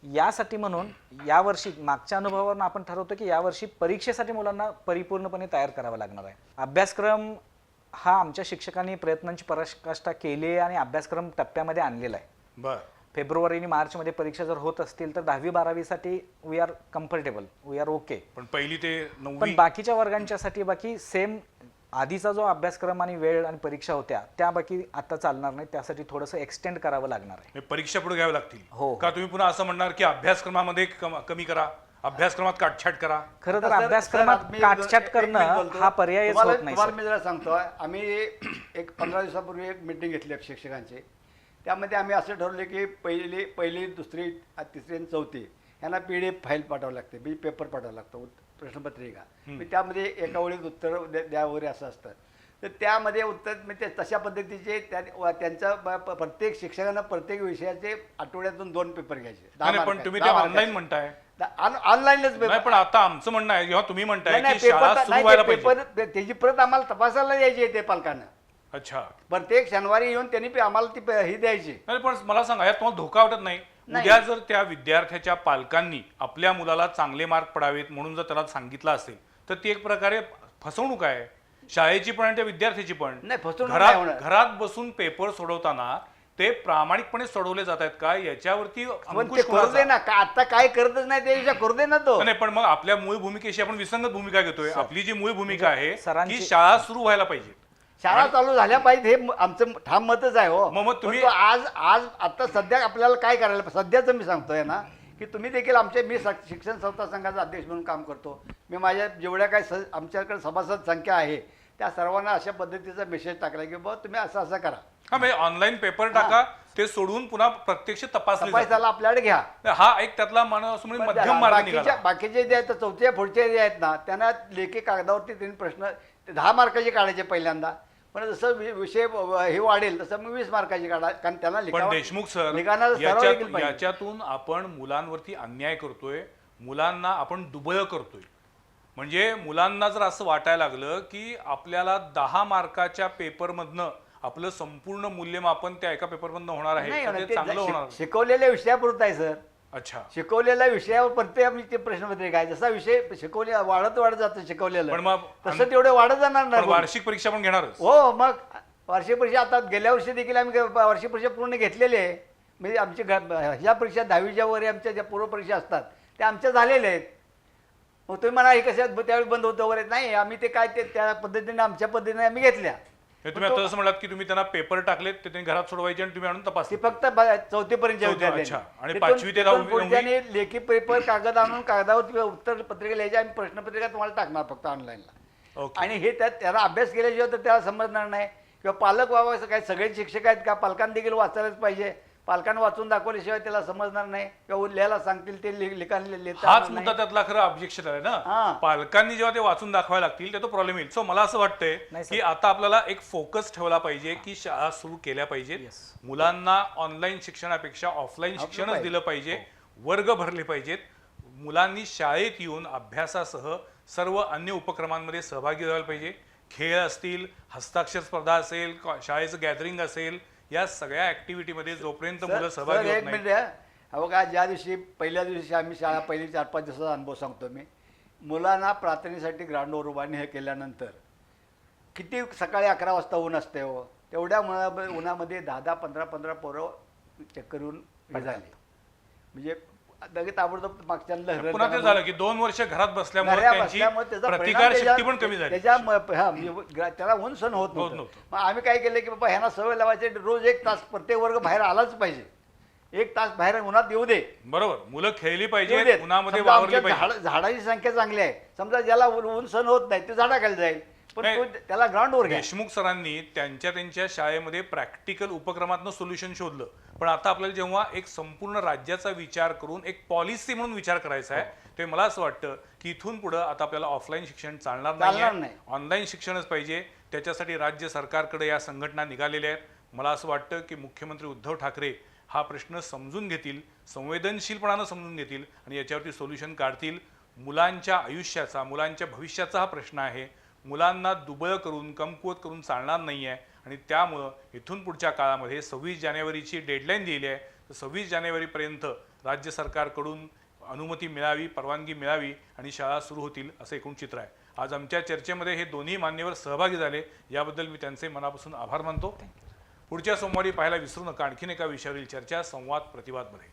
यासाठी म्हणून यावर्षी मागच्या अनुभवावरून आपण ठरवतो की यावर्षी परीक्षेसाठी मुलांना परिपूर्णपणे तयार करावा लागणार आहे. अभ्यासक्रम हा आमच्या शिक्षकांनी प्रयत्नांची पराकाष्ठा केली आहे आणि अभ्यासक्रम टप्प्यामध्ये आणलेला आहे. बर. फेब्रुवारी आणि मार्चमध्ये परीक्षा जर होत असतील तर 10वी-12वीसाठी we are comfortable, we are okay. पण पहिली ते 9वी पण बाकीच्या वर्गांच्यासाठी बाकी सेम आधीचा जो अभ्यासक्रम आणि वेळ आणि परीक्षा होत्या त्या बाकी आता चालणार नाही, त्यासाठी थोडंसं एक्सटेंड करावं लागणार आहे. परीक्षा पुढे घ्यावी लागतील. हो. का तुम्ही पुन्हा असं म्हणणार की अभ्यासक्रमामध्ये कमी करा, अभ्यासक्रमात काटछाट करा? खरं तर आता सर, अभ्यासक्रमात मी काटछाट एक करणं मिनिट बोलतो. हा पर्यायच होत नाही. तुम्हाला मी जरा सांगतो, आम्ही एक 15 दिवसापूर्वी एक मीटिंग घेतली शिक्षकांची. त्यामध्ये आम्ही असं ठरवले की पहिली दुसरी तिसरी आणि चौथी यांना PDF फाईल पाठवावं लागते, पेपर पाठवावं लागतं, प्रश्नपत्रिका. त्यामध्ये एका वेळेस उत्तर द्या वगैरे असं असतं. तर त्यामध्ये उत्तर म्हणजे तशा पद्धतीचे त्यांचा प्रत्येक शिक्षकांना प्रत्येक विषयाचे आठवड्यातून 2 पेपर घ्यायचे. नाही, पण तुम्ही ते ऑनलाईन म्हणताय. ऑनलाईनच नाही, पण आता आमचं म्हणणं आहे जेव्हा तुम्ही म्हणताय नाही, की शाळा सुरू व्हायला पाहिजे. पेपर त्याची प्रत आम्हाला तपासायला द्यायची आहे ते पालकांना. अच्छा. प्रत्येक शनिवारी येऊन त्यांनी आम्हाला ती ही द्यायची. नाही, पण मला सांगा यात तुम्हाला धोका वाटत नाही? उद्या जर त्या विद्यार्थ्याच्या पालकांनी आपल्या मुलाला चांगले मार्क पडावेत म्हणून जर त्याला सांगितलं असेल तर ती एक प्रकारे फसवणूक आहे, शाळेची पण आणि त्या विद्यार्थ्याची पण. नाही, फसवणूक नाही होणार. घरात बसून पेपर सोडवताना ते प्रामाणिकपणे सोडवले जात आहेत का याच्यावरती पण अंकुश ते करू कोणाचा? दे ना, आता काय करतच नाही त्या विषय करू दे ना तो. नाही, पण मग आपल्या मूळ भूमिकेशी आपण विसंगत भूमिका घेतोय. आपली जी मूळ भूमिका आहे सरांची- की शाळा सुरू व्हायला पाहिजे, शाळा चालू झाल्या पाहिजे हे आमचं ठाम मतच आहे हो. मग तुम्ही- पण तो आज आता सध्या आपल्याला काय करायला सध्याचं मी सांगतोय ना की तुम्ही देखील मी शिक्षण संस्था संघाचा अध्यक्ष म्हणून काम करतो. मी माझ्या जेवढ्या काही आमच्याकडे सभासद संख्या आहे त्या सर्वांना अशा पद्धतीचा मेसेज टाकला की बाबा तुम्ही असं असं करा. हा, म्हणजे ऑनलाईन पेपर टाका, ते सोडून पुन्हा प्रत्यक्ष तपासले जातात. तपासायला आपल्याकडे घ्या. हा एक त्यातला माणूस म्हणून मध्यम मार्ग निघाला. बाकीचे जे आहेत चौथ्या पुढचे जे आहेत ना त्यांना लेखी कागदावरती त्यांनी प्रश्न 10 मार्काचे काढायचे पहिल्यांदा, पण जसं विषय हे वाढेल तसं मग 20 मार्काचे काढा, कारण त्यांना पण देशमुख सर लिखाणाचा सराव देखील पाहिजे. याच्यातून आपण मुलांवरती अन्याय करतोय, मुलांना आपण दुबळ करतोय. म्हणजे मुलांना जर असं वाटायला लागलं की आपल्याला 10 मार्काच्या पेपरमधनं आपलं संपूर्ण मूल्यमापन त्या एका पेपरमधनं होणार आहे नाही तर होणार, ते चांगलं होणार. ते शिकवलेल्या विषयापुरतं आहे सर. अच्छा. शिकवलेल्या विषयावर प्रत्येक ते प्रश्नपत्रिका आहे. जसा विषय शिकवले वाढत जातं शिकवलेलं, पण मग तसं तेवढे वाढत जाणार पण नाही. वार्षिक परीक्षा पण घेणारच. हो, मग वार्षिक परीक्षा आता गेल्या वर्षी देखील आम्ही वार्षिक परीक्षा पूर्ण घेतलेली आहे. म्हणजे आमची ह्या परीक्षा 10वीच्या वगैरे आमच्या ज्या पूर्व परीक्षा असतात त्या आमच्या झालेल्या आहेत. मग तुम्ही म्हणा हे कशा त्यावेळी बंद होतं वगैरे नाही, आम्ही ते काय ते त्या पद्धतीने आमच्या पद्धतीने आम्ही घेतल्या. हे तुम्ही आता जसं म्हणलात की तुम्ही त्यांना पेपर टाकलेत ते त्यांनी घरात सोडवायचे आणि तुम्ही आणून ती तपासली. फक्त 4थी पर्यंत अच्छा. आणि 5वी ते 10वी लेखी पेपर कागद आणून कागदावर उत्तर पत्रिका लिहायची आणि प्रश्नपत्रिका तुम्हाला टाकणार फक्त ऑनलाईनला. ओके. आणि हे त्याला अभ्यास केल्याशिवाय तर त्याला समजणार नाही. किंवा पालक व्हावं असं काय सगळे शिक्षक आहेत का, पालकांनी देखील वाचायलाच पाहिजे. पालकांना वाचून दाखवल्याशिवाय त्याला समजणार नाही किंवा लिहायला सांगतील ते लिखाण लिहिता हाच मुद्दा त्यातला खरं ऑब्जेक्शन आहे हा. ना. पालकांनी जेव्हा ते वाचून दाखवायला लागतील ते तो प्रॉब्लेम येईल. सो मला असं वाटतंय नाही, की आता आपल्याला एक फोकस ठेवला पाहिजे की शाळा सुरू केल्या पाहिजेत. मुलांना ऑनलाईन शिक्षणापेक्षा ऑफलाईन शिक्षणच दिलं पाहिजे, वर्ग भरले पाहिजेत. मुलांनी शाळेत येऊन अभ्यासासह सर्व अन्य उपक्रमांमध्ये सहभागी व्हायला पाहिजे. खेळ असतील, हस्ताक्षर स्पर्धा असेल, शाळेचं गॅदरिंग असेल, या सगळ्या ऍक्टिव्हिटीमध्ये जोपर्यंत मुलं सहभागी होत एक नाही. मिनिट हो का, ज्या दिवशी पहिल्या दिवशी आम्ही शाळा पहिली 4-5 दिवसाचा अनुभव सांगतो मी. मुलांना प्रार्थनेसाठी ग्राउंडवर उभारणी हे केल्यानंतर किती सकाळी 11 वाजता ऊन असते हो, तेवढ्या उन्हामध्ये 10-10, 15-15 पोरं चक्कर येऊन हे झाले. म्हणजे लगेच ताबडतोब मागच्या पुन्हा ते झालं की 2 वर्ष घरात बसल्यामुळे त्यांची प्रतिकार शक्ती पण कमी झाली. त्याला ऊन सण होत नव्हतं. नव्हतं. मग आम्ही काय केलं की बाबा ह्यांना सवय लावायची, रोज 1 तास प्रत्येक वर्ग बाहेर आलाच पाहिजे. 1 तास बाहेर उन्हात येऊ दे. बरोबर, मुलं खेळली येऊ पाहिजे, देत. उन्हामध्ये समजा वावरली आमच्या पाहिजे. झाडाची संख्या चांगली आहे, समजा ज्याला ऊन सण होत नाही ते झाडाखाली जाईल, पण नाही. तो त्याला ग्राउंडवर घ्या. देशमुख सरांनी त्यांच्या शाळेमध्ये प्रॅक्टिकल उपक्रमातनं सोल्युशन शोधलं. पण आता आपल्याला जेव्हा एक संपूर्ण राज्याचा विचार करून एक पॉलिसी म्हणून विचार करायचा आहे, ते मला असं वाटतं की इथून पुढे आता आपल्याला ऑफलाईन शिक्षण चालणार नाही, ऑनलाईन शिक्षणच पाहिजे. त्याच्यासाठी राज्य सरकारकडे या संघटना निघालेल्या आहेत. मला असं वाटतं की मुख्यमंत्री उद्धव ठाकरे हा प्रश्न समजून घेतील, संवेदनशीलपणानं समजून घेतील आणि याच्यावरती सोल्युशन काढतील. मुलांच्या आयुष्याचा, मुलांच्या भविष्याचा हा प्रश्न आहे. मुलांना दुबळ करून, कमकुवत करून चालणार नाही आहे. आणि त्यामुळं इथून पुढच्या काळामध्ये 26 जानेवारीची डेडलाईन दिली आहे. तर 26 जानेवारीपर्यंत राज्य सरकारकडून अनुमती मिळावी, परवानगी मिळावी आणि शाळा सुरू होतील असं एकूण चित्र आहे. आज आमच्या चर्चेमध्ये हे दोन्ही मान्यवर सहभागी झाले, याबद्दल मी त्यांचे मनापासून आभार मानतो. पुढच्या सोमवारी पाहायला विसरू नका आणखीन एका विषयावरील चर्चा संवाद प्रतिवादमध्ये.